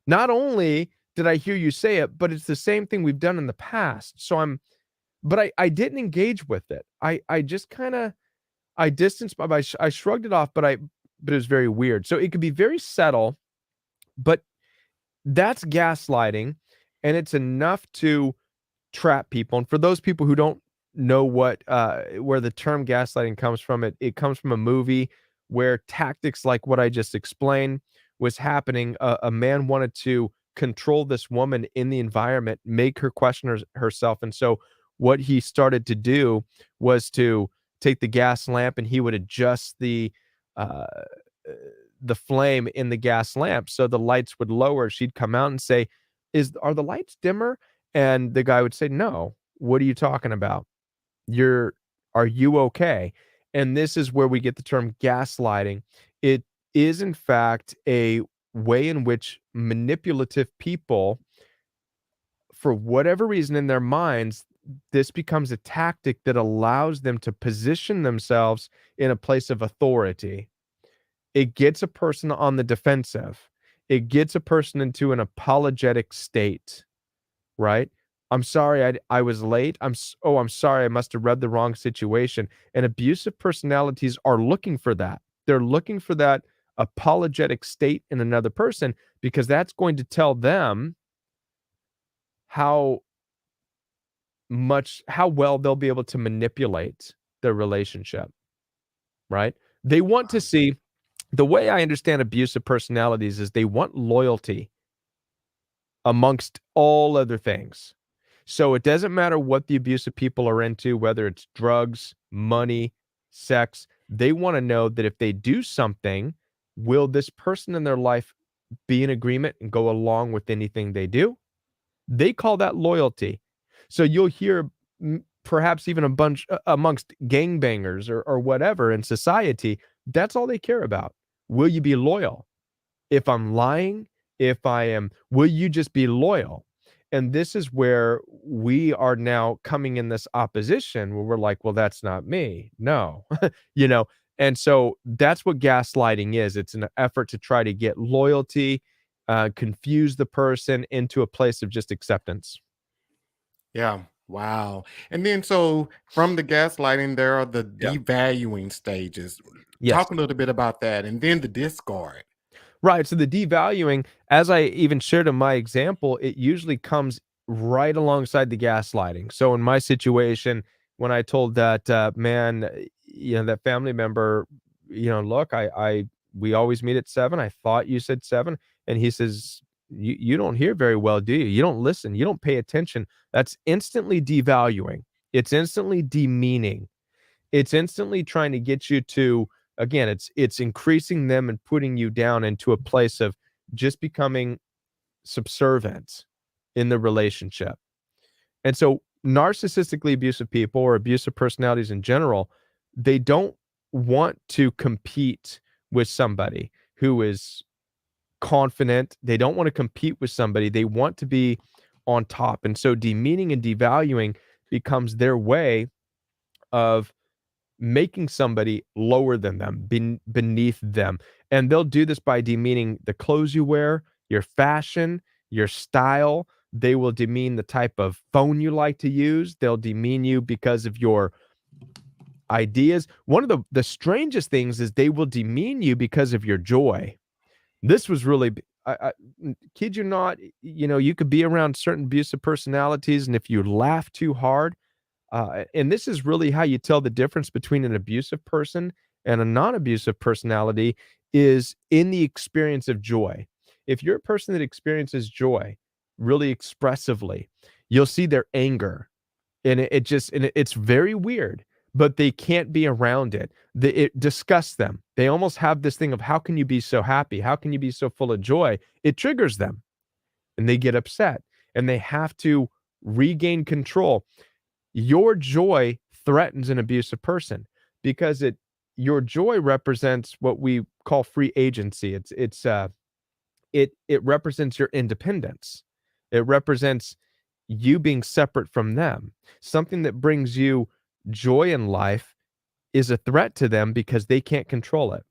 Not only did I hear you say it, but it's the same thing we've done in the past. But I didn't engage with it. I just kind of, I distanced, I shrugged it off, but it was very weird. So it could be very subtle, but that's gaslighting, and it's enough to trap people. And for those people who don't know where the term gaslighting comes from, it comes from a movie where tactics like what I just explained was happening. A man wanted to control this woman in the environment, make her question herself. And so what he started to do was to take the gas lamp, and he would adjust uh, the flame in the gas lamp so the lights would lower. She'd come out and say, "Are the lights dimmer?" And the guy would say, "No. What are you talking about? Are you okay?" And this is where we get the term gaslighting. It is, in fact, a way in which manipulative people, for whatever reason in their minds, this becomes a tactic that allows them to position themselves in a place of authority. It gets a person on the defensive. it gets a person into an apologetic state, right? I'm sorry I was late. I'm sorry, I must have read the wrong situation. And abusive personalities are looking for that. They're looking for that apologetic state in another person because that's going to tell them how how well they'll be able to manipulate the relationship, right? They want to see, the way I understand abusive personalities is they want loyalty amongst all other things. So it doesn't matter what the abusive people are into, whether it's drugs, money, sex, they want to know that if they do something, will this person in their life be in agreement and go along with anything they do? They call that loyalty. So you'll hear perhaps even a bunch amongst gangbangers or whatever in society, that's all they care about. Will you be loyal? If I'm lying, if I am, will you just be loyal? And this is where we are now coming in this opposition where we're like, well, that's not me. No, you know, and so that's what gaslighting is. It's an effort to try to get loyalty, confuse the person into a place of just acceptance. Yeah. Wow. And then so from the gaslighting, there are the Yeah. devaluing stages. Yes. Talk a little bit about that. And then the discard. Right. So the devaluing, as I even shared in my example, it usually comes right alongside the gaslighting. So in my situation, when I told that man, that family member, look, we always meet at 7. I thought you said 7, and he says, you don't hear very well, do you? You don't listen. You don't pay attention. That's instantly devaluing. It's instantly demeaning. It's instantly trying to get you to, again, it's increasing them and putting you down into a place of just becoming subservient in the relationship. And so narcissistically abusive people or abusive personalities in general, they don't want to compete with somebody who is confident. They don't want to compete with somebody. They want to be on top. And so demeaning and devaluing becomes their way of making somebody lower than them, beneath them. And they'll do this by demeaning the clothes you wear, your fashion, your style. They will demean the type of phone you like to use. They'll demean you because of your ideas. One of the strangest things is they will demean you because of your joy. This was really, kid you not, you could be around certain abusive personalities, and if you laugh too hard, and this is really how you tell the difference between an abusive person and a non-abusive personality is in the experience of joy. If you're a person that experiences joy really expressively, you'll see their anger, and it's very weird, but they can't be around it. It disgusts them. They almost have this thing of, how can you be so happy? How can you be so full of joy? It triggers them, and they get upset, and they have to regain control. Your joy threatens an abusive person because your joy represents what we call free agency. It represents your independence. It represents you being separate from them. Something that brings you joy in life is a threat to them because they can't control it.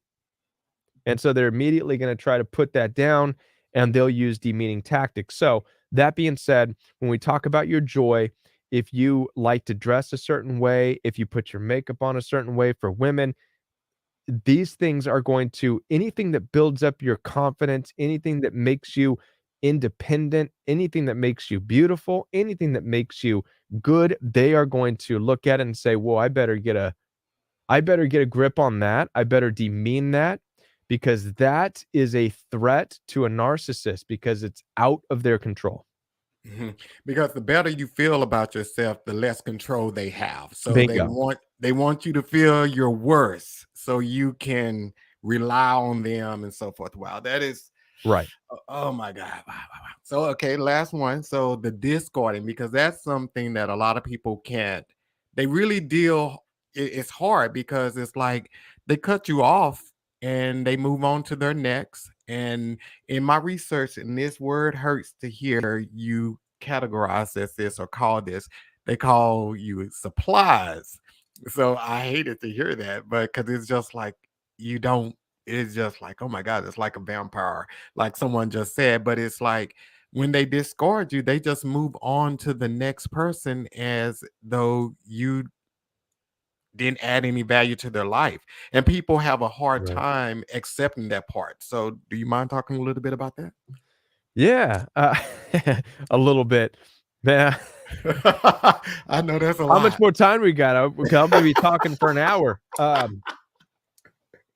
And so they're immediately going to try to put that down, and they'll use demeaning tactics. So, that being said, when we talk about your joy, if you like to dress a certain way, if you put your makeup on a certain way for women, these things are going to, anything that builds up your confidence, anything that makes you independent, anything that makes you beautiful, anything that makes you good, they are going to look at it and say, "Whoa, I better get a grip on that. I better demean that, because that is a threat to a narcissist because it's out of their control." Mhm. Because the better you feel about yourself, the less control they have. So Bingo. they want you to feel your worst so you can rely on them and so forth. Wow, that is, Right. oh my God. Wow, wow, wow. So okay, last one. So the discarding, because that's something that a lot of people can't, they really deal, it's hard because it's like they cut you off and they move on to their next. And in my research, and this word hurts to hear you categorize as this or call this, they call you supplies. So I hated to hear that, but because it's just like you don't, it's just like, oh my God, it's like a vampire, like someone just said. But it's like when they discard you, they just move on to the next person as though you didn't add any value to their life. And people have a hard Right. time accepting that part. So do you mind talking a little bit about that? Yeah, a little bit. Man, I know that's a how much lot. more time we got? I'll maybe talking for an hour.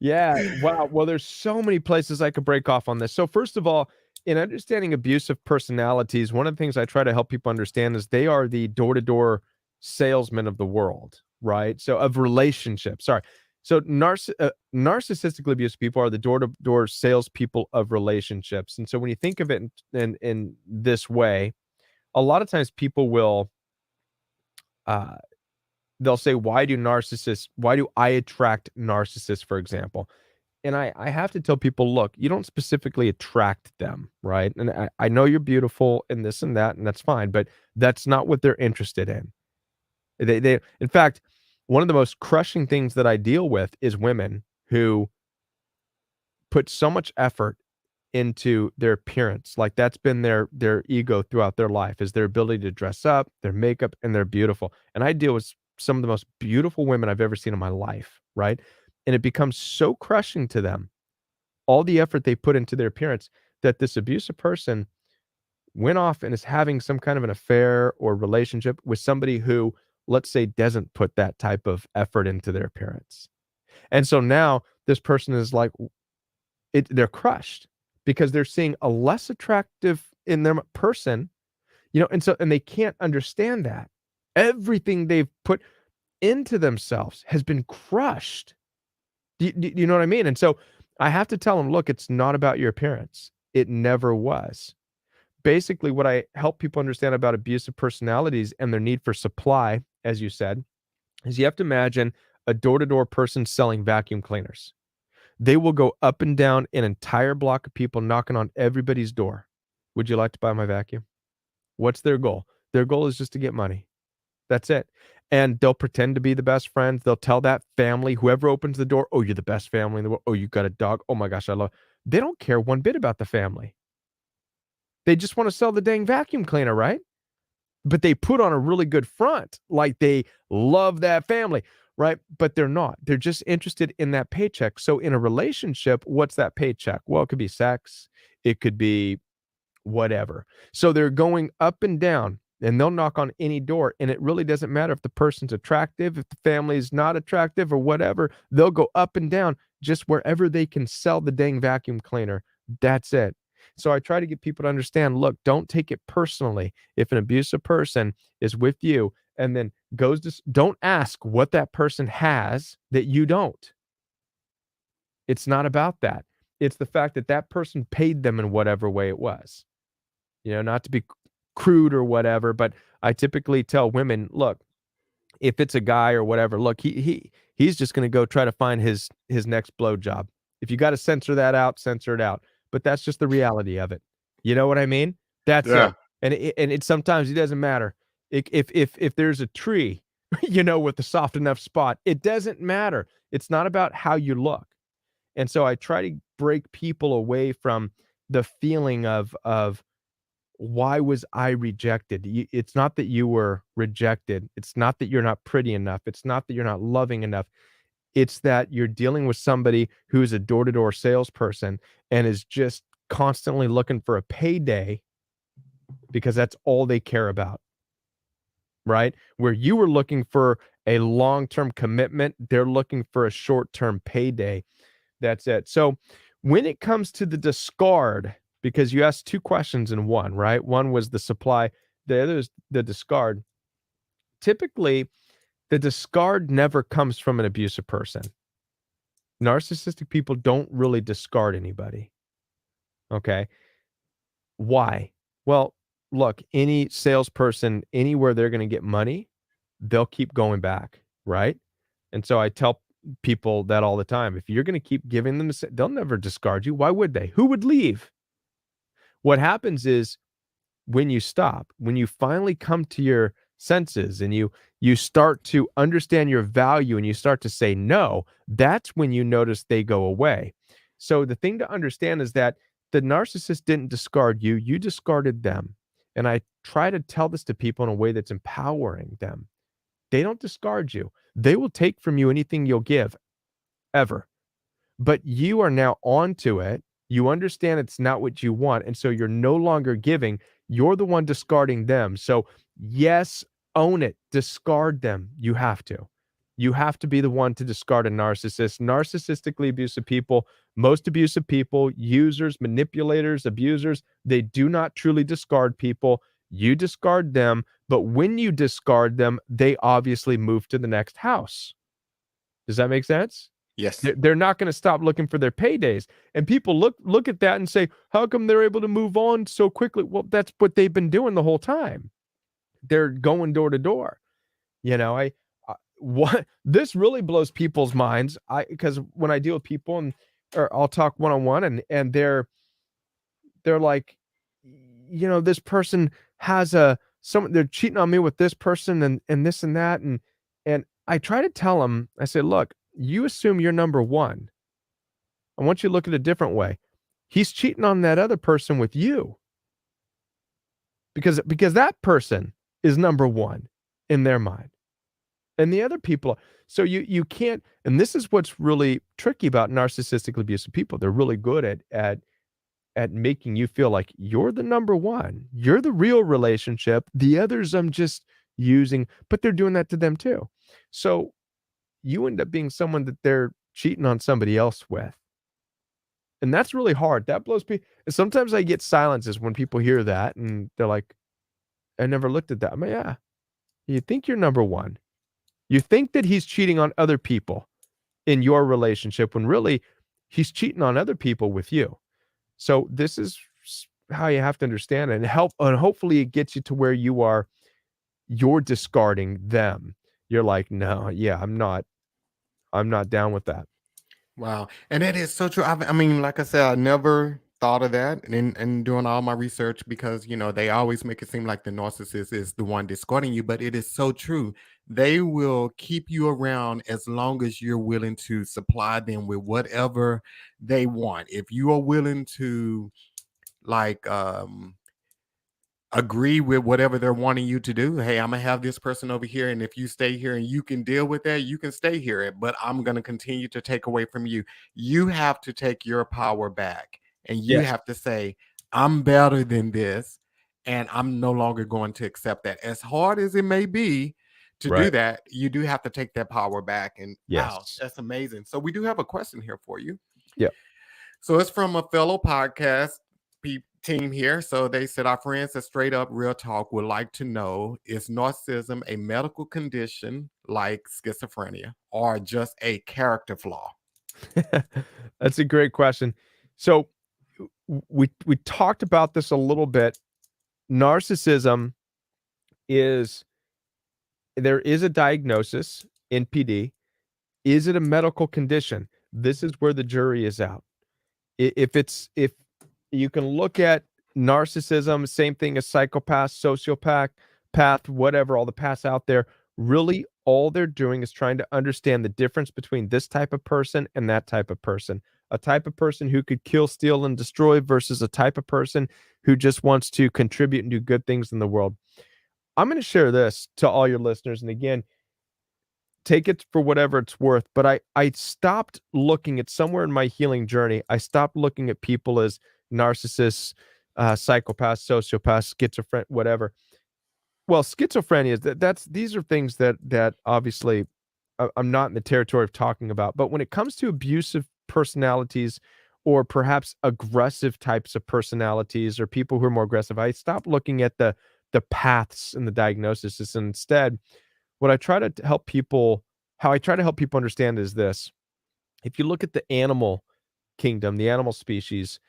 Yeah, wow. Well, there's so many places I could break off on this. So first of all, in understanding abusive personalities, one of the things I try to help people understand is they are the door-to-door salesmen of the world, right? So of relationships. Sorry. So narcissistically abusive people are the door-to-door salespeople of relationships. And so when you think of it in this way, a lot of times people will uh they'll say, why do I attract narcissists, for example? And I have to tell people, look, you don't specifically attract them, right? And I know you're beautiful and this and that, and that's fine, but that's not what they're interested in. In fact, one of the most crushing things that I deal with is women who put so much effort into their appearance. Like that's been their ego throughout their life, is their ability to dress up, their makeup, and they're beautiful. And I deal with some of the most beautiful women I've ever seen in my life, right? And it becomes so crushing to them, all the effort they put into their appearance, that this abusive person went off and is having some kind of an affair or relationship with somebody who, let's say, doesn't put that type of effort into their appearance. And so now this person is like, they're crushed because they're seeing a less attractive in their person, and they can't understand that. Everything they've put into themselves has been crushed. Do you know what I mean? And so I have to tell them, look, it's not about your appearance. It never was. Basically, what I help people understand about abusive personalities and their need for supply, as you said, is you have to imagine a door-to-door person selling vacuum cleaners. They will go up and down an entire block of people knocking on everybody's door. Would you like to buy my vacuum? What's their goal? Their goal is just to get money. That's it. And they'll pretend to be the best friends. They'll tell that family, whoever opens the door, oh, you're the best family in the world. Oh, you got a dog. Oh my gosh, I love. They don't care one bit about the family. They just want to sell the dang vacuum cleaner, right? But they put on a really good front, like they love that family, right? But they're not. They're just interested in that paycheck. So in a relationship, what's that paycheck? Well, it could be sex. It could be whatever. So they're going up and down, and they'll knock on any door, and it really doesn't matter if the person's attractive, if the family is not attractive or whatever. They'll go up and down just wherever they can sell the dang vacuum cleaner. That's it. So I try to get people to understand, look, don't take it personally. If an abusive person is with you and then don't ask what that person has that you don't. It's not about that. It's the fact that that person paid them in whatever way it was. Not to be crude or whatever, but I typically tell women, look, if it's a guy or whatever, look, he's just going to go try to find his next blowjob. If you got to censor that out, censor it out. But that's just the reality of it. You know what I mean? That's Yeah. it. And it sometimes it doesn't matter. If there's a tree, with a soft enough spot, it doesn't matter. It's not about how you look. And so I try to break people away from the feeling of why was I rejected? It's not that you were rejected. It's not that you're not pretty enough. It's not that you're not loving enough. It's that you're dealing with somebody who is a door-to-door salesperson and is just constantly looking for a payday because that's all they care about, right? Where you were looking for a long-term commitment, they're looking for a short-term payday. That's it. So when it comes to the discard, because you asked two questions in one, right? One was the supply, the other is the discard. Typically, the discard never comes from an abusive person. Narcissistic people don't really discard anybody. Okay. Why? Well, look, any salesperson, anywhere they're going to get money, they'll keep going back, right? And so I tell people that all the time. If you're going to keep giving them, they'll never discard you. Why would they? Who would leave? What happens is when you stop, when you finally come to your senses and you start to understand your value and you start to say no, that's when you notice they go away. So the thing to understand is that the narcissist didn't discard you, you discarded them. And I try to tell this to people in a way that's empowering them. They don't discard you. They will take from you anything you'll give, ever. But you are now onto it. You understand it's not what you want. And so you're no longer giving. You're the one discarding them. So, yes, own it. Discard them. You have to. You have to be the one to discard a narcissist. Narcissistically abusive people, most abusive people, users, manipulators, abusers, they do not truly discard people. You discard them. But when you discard them, they obviously move to the next house. Does that make sense? Yes. They're not going to stop looking for their paydays. And people look at that and say, how come they're able to move on so quickly? Well, that's what they've been doing the whole time. They're going door to door. You know, I what this really blows people's minds. Because when I deal with people or I'll talk one-on-one and they're like, you know, this person has they're cheating on me with this person and this and that. And I try to tell them, I say, look, you assume you're number one. I want you to look at it a different way. He's cheating on that other person with you. Because that person is number one in their mind. And the other people, so you can't, and this is what's really tricky about narcissistically abusive people. They're really good at making you feel like you're the number one. You're the real relationship. The others I'm just using, but they're doing that to them too. So you end up being someone that they're cheating on somebody else with. And that's really hard. That blows me. Sometimes I get silences when people hear that and they're like, I never looked at that. I'm like, yeah, you think you're number one. You think that he's cheating on other people in your relationship when really he's cheating on other people with you. So this is how you have to understand it and hopefully it gets you to where you're discarding them. You're like, no, yeah, I'm not down with that. Wow. And that is so true. I mean, like I said, I never thought of that and doing all my research because, they always make it seem like the narcissist is the one discarding you, but it is so true. They will keep you around as long as you're willing to supply them with whatever they want. If you are willing to like agree with whatever they're wanting you to do. Hey, I'm gonna have this person over here, and if you stay here and you can deal with that, you can stay here. But I'm gonna continue to take away from you. You have to take your power back, and you Yes. have to say, "I'm better than this," and I'm no longer going to accept that. As hard as it may be to do Right. that, you do have to take that power back. And wow, Yes. that's amazing. So we do have a question here for you. Yeah. So it's from a fellow podcast team here. So they said, our friends at Straight Up Real Talk would like to know, is narcissism a medical condition like schizophrenia or just a character flaw? That's a great question. So we talked about this a little bit. Narcissism there is a diagnosis, NPD. Is it a medical condition? This is where the jury is out. If you can look at narcissism, same thing as psychopath, sociopath, whatever, all the paths out there, really all they're doing is trying to understand the difference between this type of person and that type of person. A type of person who could kill, steal, and destroy versus a type of person who just wants to contribute and do good things in the world. I'm going to share this to all your listeners. And again, take it for whatever it's worth. But I stopped looking at somewhere in my healing journey. I stopped looking at people as narcissists, psychopaths, sociopaths, schizophrenic, whatever. Well, schizophrenia, these are things that obviously I'm not in the territory of talking about. But when it comes to abusive personalities or perhaps aggressive types of personalities or people who are more aggressive, I stopped looking at the paths and the diagnosis. And instead, what I try to help people, how I try to help people understand is this. If you look at the animal kingdom, the animal species,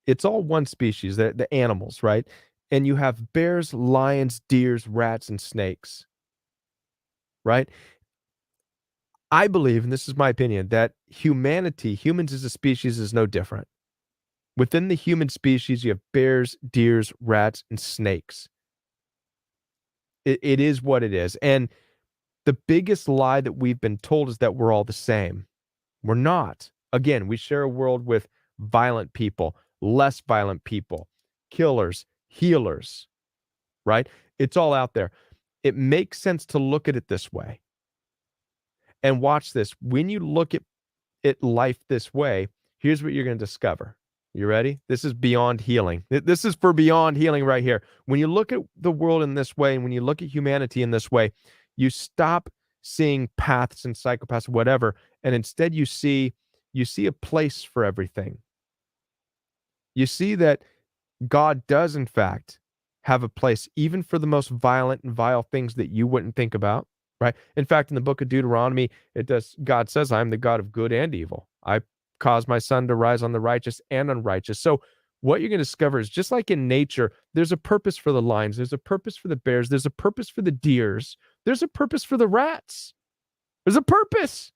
it's all one species, the animals, right? And you have bears, lions, deers, rats, and snakes, right? I believe, and this is my opinion, that humans as a species, is no different. Within the human species, you have bears, deers, rats, and snakes. It is what it is. And the biggest lie that we've been told is that we're all the same. We're not. Again, we share a world with violent people, less violent people, killers, healers, right? It's all out there. It makes sense to look at it this way. And watch this. When you look at life this way, here's what you're going to discover. You ready? This is beyond healing. This is for beyond healing right here. When you look at the world in this way, and when you look at humanity in this way, you stop seeing paths and psychopaths, whatever, and instead you see a place for everything. You see that God does, in fact, have a place even for the most violent and vile things that you wouldn't think about, right? In fact, in the book of Deuteronomy, God says, I'm the God of good and evil. I cause my sun to rise on the righteous and unrighteous. So what you're going to discover is, just like in nature, there's a purpose for the lions, there's a purpose for the bears, there's a purpose for the deers, there's a purpose for the rats. There's a purpose.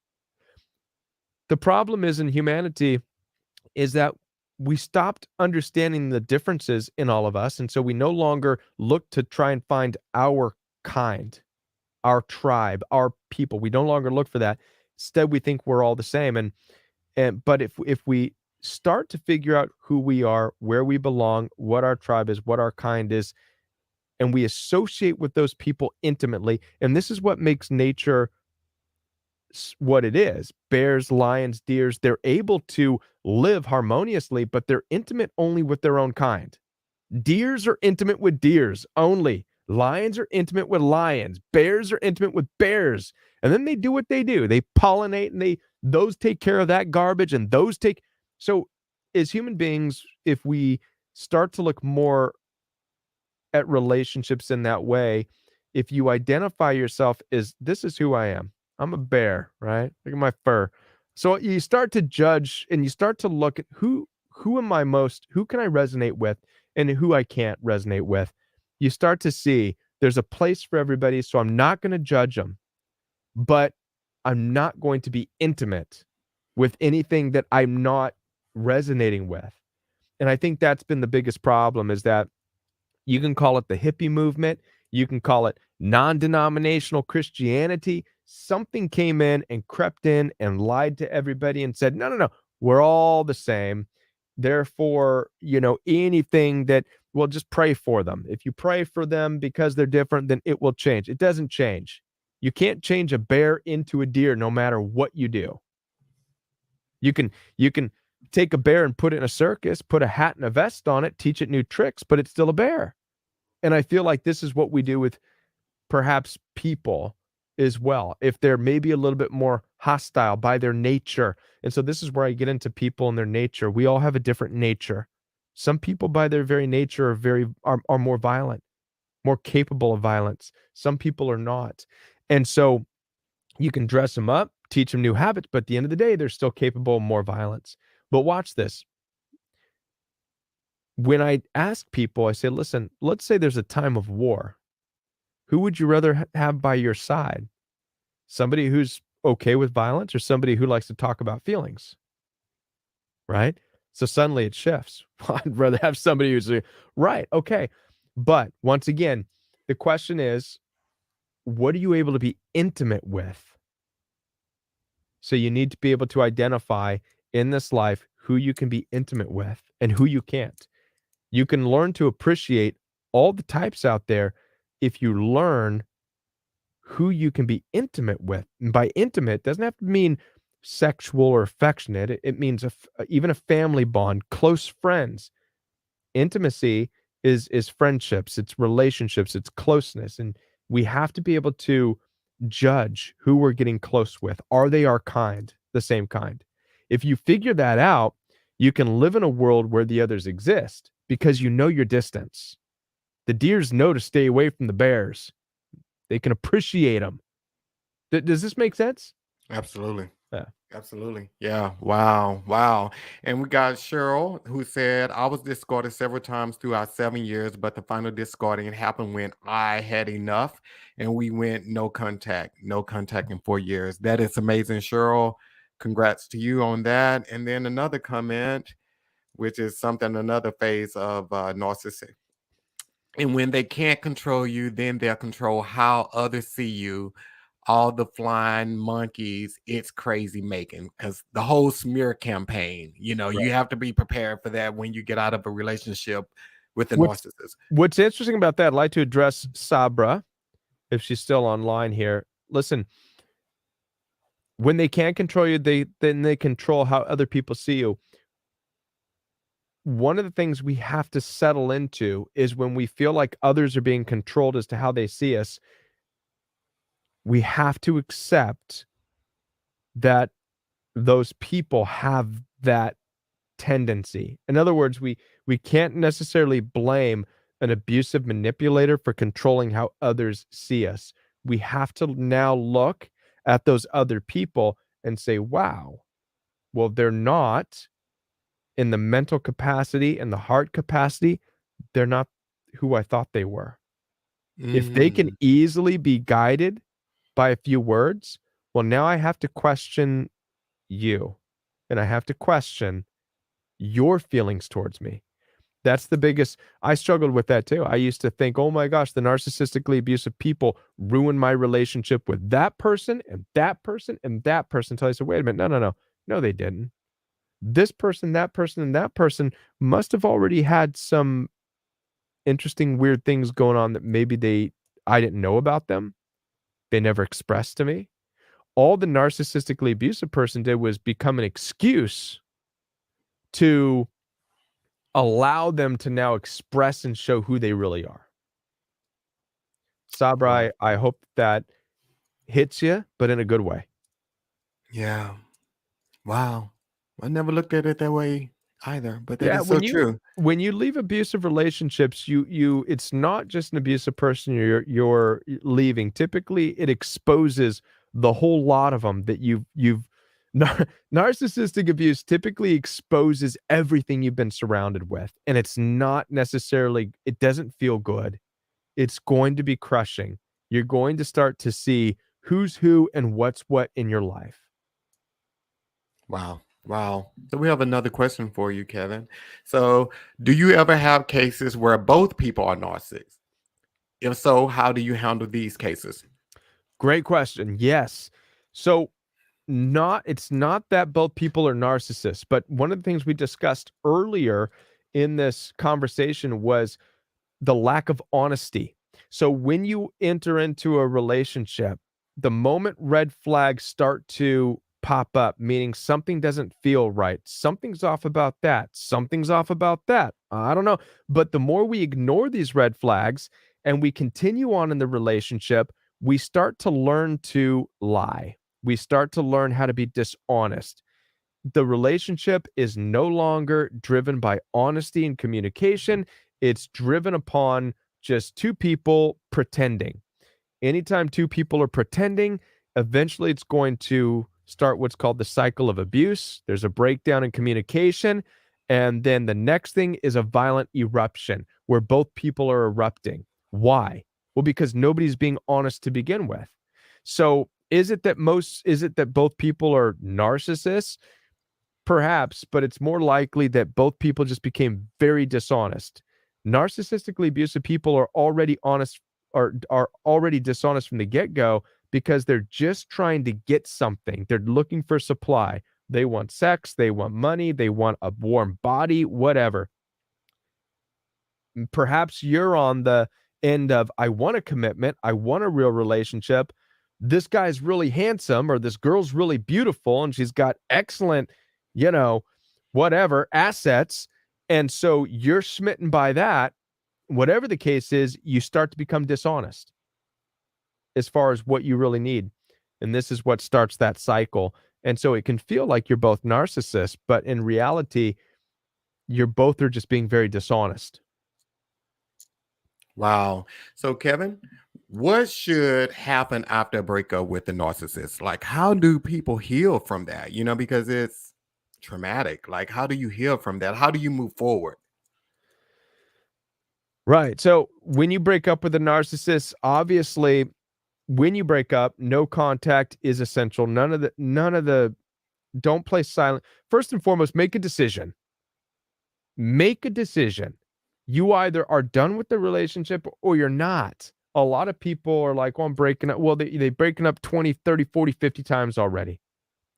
The problem is in humanity is that we stopped understanding the differences in all of us. And so we no longer look to try and find our kind, our tribe, our people. We no longer look for that. Instead, we think we're all the same. But if we start to figure out who we are, where we belong, what our tribe is, what our kind is, and we associate with those people intimately, and this is what makes nature what it is. Bears, lions, deers, they're able to live harmoniously, but they're intimate only with their own kind. Deers are intimate with deers only. Lions are intimate with lions. Bears are intimate with bears. And then they do what they do. They pollinate, and those take care of that garbage, and those take. So as human beings, if we start to look more at relationships in that way, if you identify yourself as, this is who I am. I'm a bear, right? Look at my fur. So you start to judge, and you start to look at who can I resonate with, and who I can't resonate with. You start to see there's a place for everybody, so I'm not going to judge them, but I'm not going to be intimate with anything that I'm not resonating with. And I think that's been the biggest problem, is that you can call it the hippie movement, you can call it non-denominational Christianity. Something came in and crept in and lied to everybody and said, no, we're all the same. Therefore, anything that, well, just pray for them. If you pray for them because they're different, then it will change. It doesn't change. You can't change a bear into a deer no matter what you do. You can take a bear and put it in a circus, put a hat and a vest on it, teach it new tricks, but it's still a bear. And I feel like this is what we do with perhaps people as well, if they're maybe a little bit more hostile by their nature. And so this is where I get into people and their nature. We all have a different nature. Some people by their very nature are more violent, more capable of violence. Some people are not. And so you can dress them up, teach them new habits, but at the end of the day, they're still capable of more violence. But watch this. When I ask people, I say, listen, let's say there's a time of war. Who would you rather have by your side? Somebody who's okay with violence, or somebody who likes to talk about feelings? Right? So suddenly it shifts. I'd rather have somebody who's right. Okay. But once again, the question is, what are you able to be intimate with? So you need to be able to identify in this life who you can be intimate with and who you can't. You can learn to appreciate all the types out there if you learn who you can be intimate with. And by intimate, doesn't have to mean sexual or affectionate. It means even a family bond, close friends. Intimacy is friendships, it's relationships, it's closeness. And we have to be able to judge who we're getting close with. Are they our kind, the same kind? If you figure that out, you can live in a world where the others exist because you know your distance. The deers know to stay away from the bears. They can appreciate them. Does this make sense? Absolutely. Yeah. Absolutely. Yeah. Wow. Wow. And we got Cheryl, who said, I was discarded several times throughout 7 years, but the final discarding happened when I had enough, and we went no contact in 4 years. That is amazing, Cheryl. Congrats to you on that. And then another comment, which is another phase of narcissism. And when they can't control you, then they'll control how others see you. all the flying monkeys, it's crazy making, because the whole smear campaign, Right. you have to be prepared for that when you get out of a relationship with a What's narcissist. what's interesting about that, I'd like to address Sabra, if she's still online here. Listen, when they can't control you, then they control how other people see you. One of the things we have to settle into is when we feel like others are being controlled as to how they see us, we have to accept that those people have that tendency. In other words, we can't necessarily blame an abusive manipulator for controlling how others see us. We have to now look at those other people and say, wow, well, they're not in the mental capacity and the heart capacity, they're not who I thought they were. If they can Mm, easily be guided by a few words, well, now I have to question you and I have to question your feelings towards me. That's the biggest. I struggled with that too. I used to think, oh my gosh, the narcissistically abusive people ruined my relationship with that person and that person and that person. Until I said, wait a minute, no, no, no. No, they didn't. This person, that person, and that person must have already had some interesting, weird things going on that maybe I didn't know about them. They never expressed to me. All the narcissistically abusive person did was become an excuse to allow them to now express and show who they really are. wow. Sabra, I hope that hits you, but in a good way. Yeah. Wow. I never looked at it that way either, but that Yeah, is so true. when you leave abusive relationships, you it's not just an abusive person you're leaving. Typically, it exposes the whole lot of them that you've narcissistic abuse typically exposes everything you've been surrounded with, and it's not necessarily it doesn't feel good. It's going to be crushing. You're going to start to see who's who and what's what in your life. Wow. Wow. So we have another question for you, Kevin. So, do you ever have cases where both people are narcissists? If so, how do you handle these cases? Great question. Yes. So it's not that both people are narcissists, but one of the things we discussed earlier in this conversation was the lack of honesty. So when you enter into a relationship, the moment red flags start to pop up, meaning something doesn't feel right, something's off about that, something's off about that. I don't know. But the more we ignore these red flags and we continue on in the relationship, we start to learn to lie. We start to learn how to be dishonest. The relationship is no longer driven by honesty and communication. It's driven upon just two people pretending. Anytime two people are pretending, eventually it's going to start what's called the cycle of abuse. There's a breakdown in communication. And then the next thing is a violent eruption where both people are erupting. Why? Well, because nobody's being honest to begin with. So is it that both people are narcissists? Perhaps, but it's more likely that both people just became very dishonest. Narcissistically abusive people are already honest or are already dishonest from the get-go because they're just trying to get something. They're looking for supply. They want sex, they want money, they want a warm body, whatever. Perhaps you're on the end of I want a commitment, I want a real relationship. This guy's really handsome or this girl's really beautiful and she's got excellent, you know, whatever assets. And so you're smitten by that. Whatever the case is, you start to become dishonest as far as what you really need. And this is what starts that cycle. And so it can feel like you're both narcissists, but in reality, you're both are just being very dishonest. Wow. So, Kevin, what should happen after a breakup with the narcissist? Like, how do people heal from that? Because it's traumatic. Like, how do you heal from that? How do you move forward? Right. So when you break up with a narcissist, obviously, when you break up, no contact is essential. Don't play silent. First and foremost, make a decision. Make a decision. You either are done with the relationship or you're not. A lot of people are like, well, I'm breaking up. Well, they breaking up 20, 30, 40, 50 times already.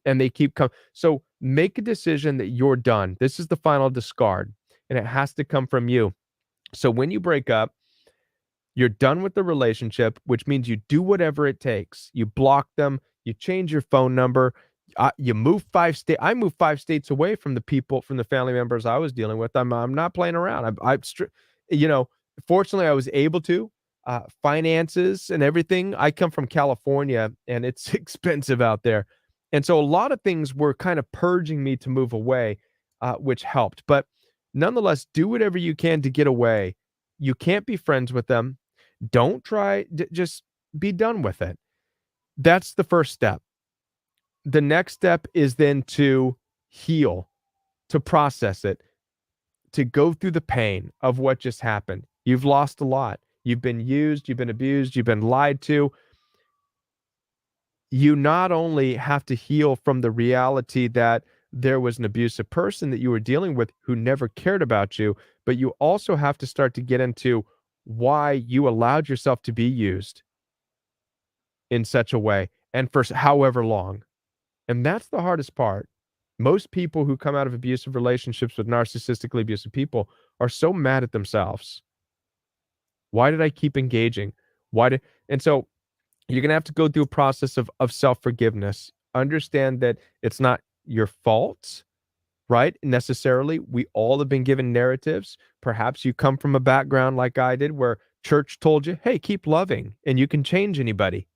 And they keep coming. So make a decision that you're done. This is the final discard, and it has to come from you. So when you break up, you're done with the relationship, which means you do whatever it takes. You block them, you change your phone number, you move 5 states. I moved 5 states away from the people, from the family members I was dealing with. I'm not playing around. You know, fortunately, I was able to. Finances and everything. I come from California, and it's expensive out there, and so a lot of things were kind of purging me to move away, which helped. But nonetheless, do whatever you can to get away. You can't be friends with them. Don't try, just be done with it. That's the first step. The next step is then to heal, to process it, to go through the pain of what just happened. You've lost a lot. You've been used, you've been abused, you've been lied to. You not only have to heal from the reality that there was an abusive person that you were dealing with who never cared about you, but you also have to start to get into why you allowed yourself to be used in such a way and for however long. And that's the hardest part. Most people who come out of abusive relationships with narcissistically abusive people are so mad at themselves. Why did I keep engaging? Why did and so you're gonna have to go through a process of self-forgiveness. Understand that it's not your fault, right? Necessarily. We all have been given narratives. Perhaps you come from a background like I did where church told you, hey, keep loving and you can change anybody.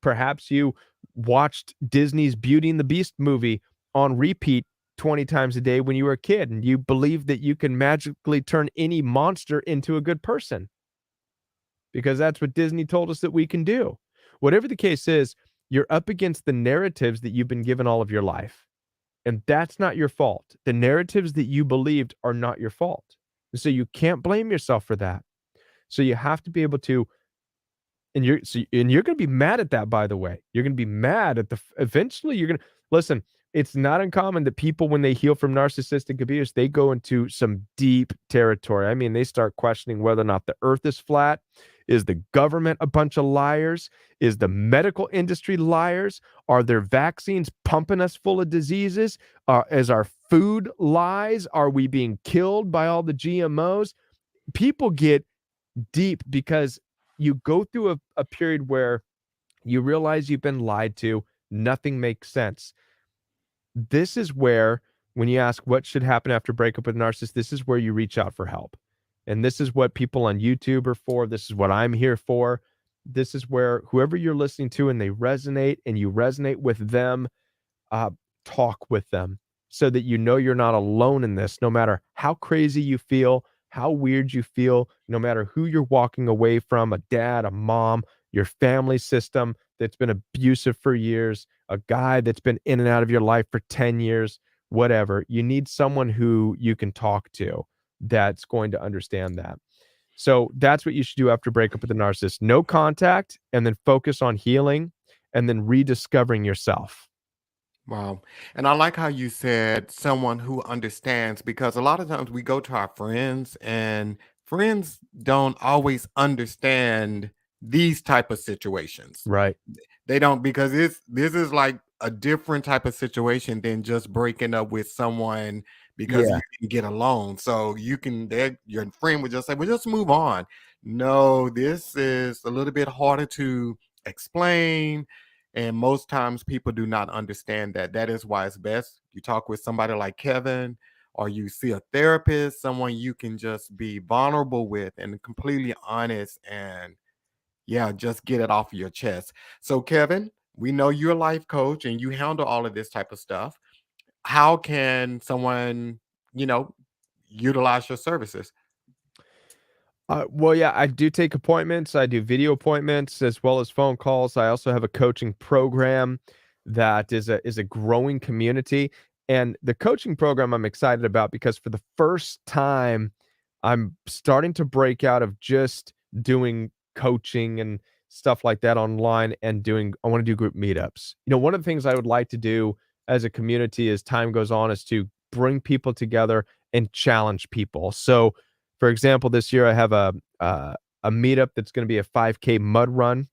Perhaps you watched Disney's Beauty and the Beast movie on repeat 20 times a day when you were a kid, and you believe that you can magically turn any monster into a good person because that's what Disney told us that we can do. Whatever the case is, you're up against the narratives that you've been given all of your life. And that's not your fault. The narratives that you believed are not your fault. And so you can't blame yourself for that. So you have to be able to, and you're going to be mad at that, by the way. You're going to be mad at eventually you're going to listen. It's not uncommon that people, when they heal from narcissistic abuse, they go into some deep territory. I mean, they start questioning whether or not the earth is flat. Is the government a bunch of liars? Is the medical industry liars? Are their vaccines pumping us full of diseases? Is our food lies? Are we being killed by all the GMOs? People get deep because you go through a period where you realize you've been lied to. Nothing makes sense. This is where, when you ask what should happen after breakup with a narcissist, this is where you reach out for help. And this is what people on YouTube are for. This is what I'm here for. This is where whoever you're listening to and they resonate and you resonate with them, talk with them so that you know you're not alone in this, no matter how crazy you feel, how weird you feel, no matter who you're walking away from, a dad, a mom, your family system that's been abusive for years, a guy that's been in and out of your life for 10 years, whatever. You need someone who you can talk to that's going to understand that. So that's what you should do after breakup with a narcissist. No contact, and then focus on healing and then rediscovering yourself. Wow. And I like how you said someone who understands, because a lot of times we go to our friends and friends don't always understand these type of situations. Right. They don't, because this is like a different type of situation than just breaking up with someone because Yeah. you can get along. So you can, your friend would just say, well, just move on. No, this is a little bit harder to explain. And most times people do not understand that. That is why it's best you talk with somebody like Kevin, or you see a therapist, someone you can just be vulnerable with and completely honest, and yeah, just get it off of your chest. So Kevin, we know you're a life coach and you handle all of this type of stuff. How can someone, you know, utilize your services? Well, yeah, I do take appointments. I do video appointments as well as phone calls. I also have a coaching program that is a growing community. And the coaching program I'm excited about because for the first time, I'm starting to break out of just doing coaching and stuff like that online and I want to do group meetups. You know, one of the things I would like to do as a community as time goes on is to bring people together and challenge people. So, for example, this year I have a meetup that's going to be a 5K mud run,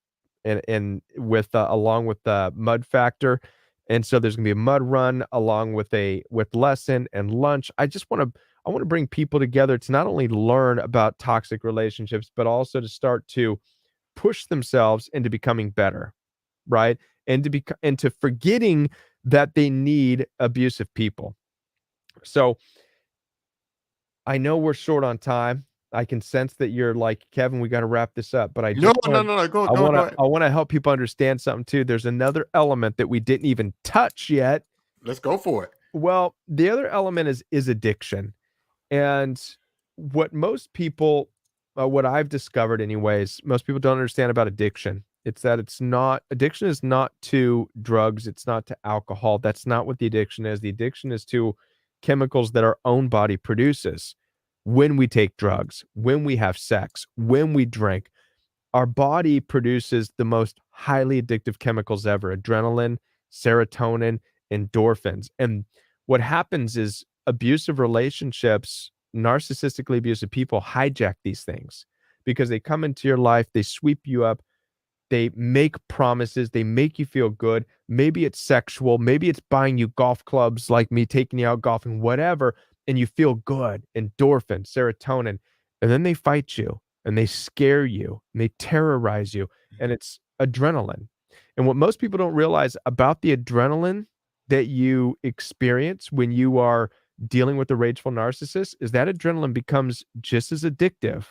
and with along with the Mud Factor. And so there's going to be a mud run along with lesson and lunch. I want to bring people together to not only learn about toxic relationships, but also to start to push themselves into becoming better, right? And to forgetting that they need abusive people. So I know we're short on time. I can sense that you're like, Kevin, we got to wrap this up. But No, no, no, no. Go ahead. I want to help people understand something too. There's another element that we didn't even touch yet. Let's go for it. Well, the other element is addiction. And what most people, what I've discovered anyways, most people don't understand about addiction. It's that addiction is not to drugs. It's not to alcohol. That's not what the addiction is. The addiction is to chemicals that our own body produces when we take drugs, when we have sex, when we drink. Our body produces the most highly addictive chemicals ever: adrenaline, serotonin, endorphins. And what happens is abusive relationships, narcissistically abusive people hijack these things because they come into your life, they sweep you up, they make promises, they make you feel good. Maybe it's sexual, maybe it's buying you golf clubs, like me taking you out golfing, whatever, and you feel good, endorphin, serotonin. And then they fight you and they scare you and they terrorize you, and it's adrenaline. And what most people don't realize about the adrenaline that you experience when you are dealing with a rageful narcissist is that adrenaline becomes just as addictive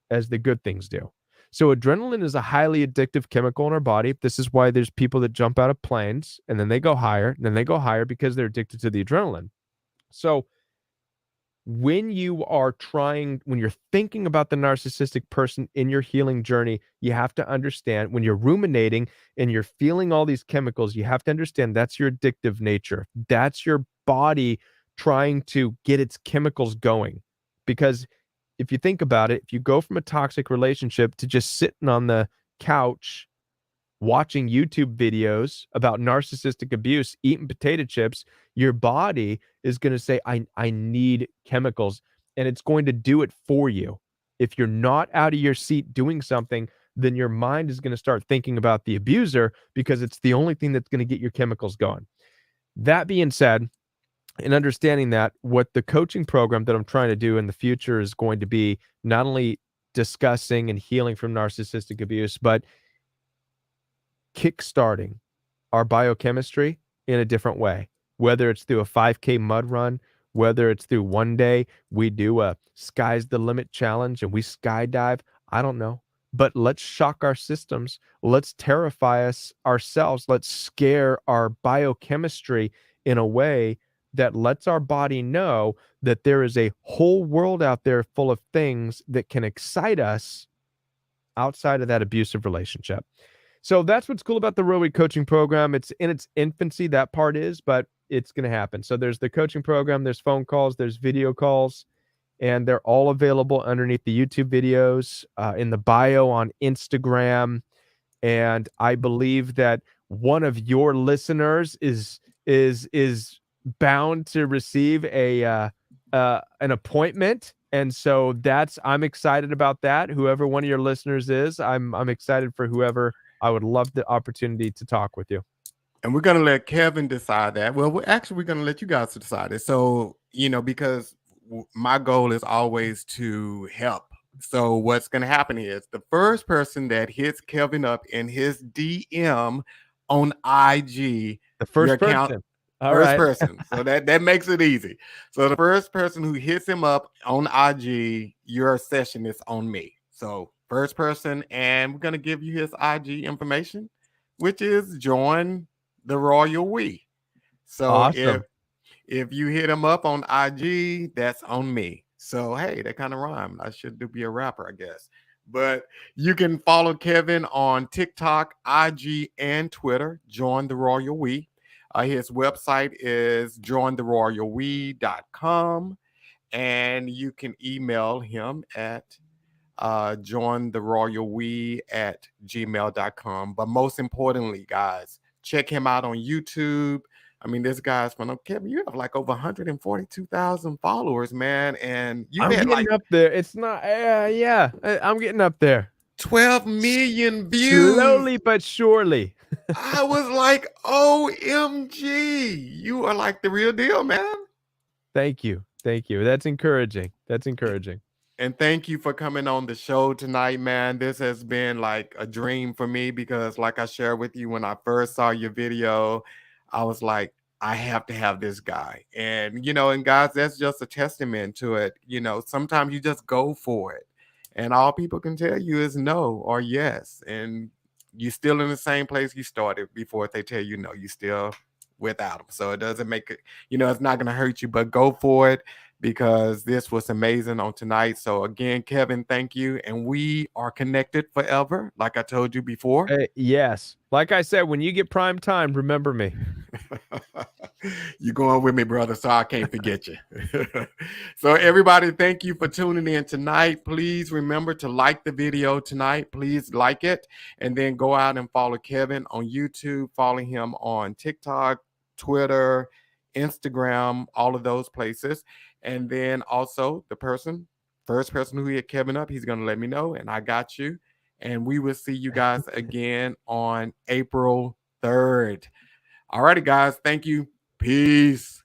as the good things do. So adrenaline is a highly addictive chemical in our body. This is why there's people that jump out of planes and then they go higher, and then they go higher because they're addicted to the adrenaline. So when you're thinking about the narcissistic person in your healing journey, you have to understand, when you're ruminating and you're feeling all these chemicals, you have to understand that's your addictive nature. That's your body trying to get its chemicals going. Because if you think about it, if you go from a toxic relationship to just sitting on the couch watching YouTube videos about narcissistic abuse, eating potato chips, your body is going to say, I need chemicals, and it's going to do it for you. If you're not out of your seat doing something, then your mind is going to start thinking about the abuser because it's the only thing that's going to get your chemicals going. That being said, in understanding that, what the coaching program that I'm trying to do in the future is going to be not only discussing and healing from narcissistic abuse, but kickstarting our biochemistry in a different way, whether it's through a 5K mud run, whether it's through one day we do a sky's the limit challenge and we skydive. I don't know, but let's shock our systems. Let's terrify us ourselves. Let's scare our biochemistry in a way that lets our body know that there is a whole world out there full of things that can excite us outside of that abusive relationship. So that's what's cool about the Real Week coaching program. It's in its infancy, that part is, but it's going to happen. So there's the coaching program, there's phone calls, there's video calls, and they're all available underneath the YouTube videos, in the bio on Instagram. And I believe that one of your listeners is bound to receive an appointment. And so I'm excited about that. Whoever one of your listeners is, I'm excited for whoever. I would love the opportunity to talk with you. And we're going to let Kevin decide that. Well, we're going to let you guys decide it. So, because my goal is always to help. So what's going to happen is the first person that hits Kevin up in his DM on IG, the first person. Person. So that makes it easy. So the first person who hits him up on IG, your session is on me. So first person, and we're going to give you his IG information, which is Join the Royal We. So awesome. if you hit him up on IG, that's on me. So hey, that kind of rhymed. I should be a rapper, I guess. But you can follow Kevin on TikTok, IG, and Twitter. Join the Royal We. His website is jointheroyalwe.com, and you can email him at jointheroyalwe@gmail.com. But most importantly, guys, check him out on YouTube. I mean, this guy's from Kevin. You have like over 142,000 followers, man, and you've I'm had like getting up there. It's not, yeah, I'm getting up there. 12 million views. Slowly but surely. I was like, OMG, you are like the real deal, man. Thank you. Thank you. That's encouraging. That's encouraging. And thank you for coming on the show tonight, man. This has been like a dream for me because, like I shared with you when I first saw your video, I was like, I have to have this guy. And, and guys, that's just a testament to it. Sometimes you just go for it. And all people can tell you is no or yes. And you're still in the same place you started before they tell you no, you still without them. So it doesn't make it, it's not going to hurt you, but go for it because this was amazing on tonight. So again, Kevin, thank you. And we are connected forever, like I told you before. Yes. Like I said, when you get prime time, remember me. You're going with me, brother, so I can't forget you. So everybody, thank you for tuning in tonight. Please remember to like the video tonight. Please like it. And then go out and follow Kevin on YouTube. Follow him on TikTok, Twitter, Instagram, all of those places. And then also the first person who hit Kevin up, he's going to let me know. And I got you. And we will see you guys again on April 3rd. All righty, guys. Thank you. Peace.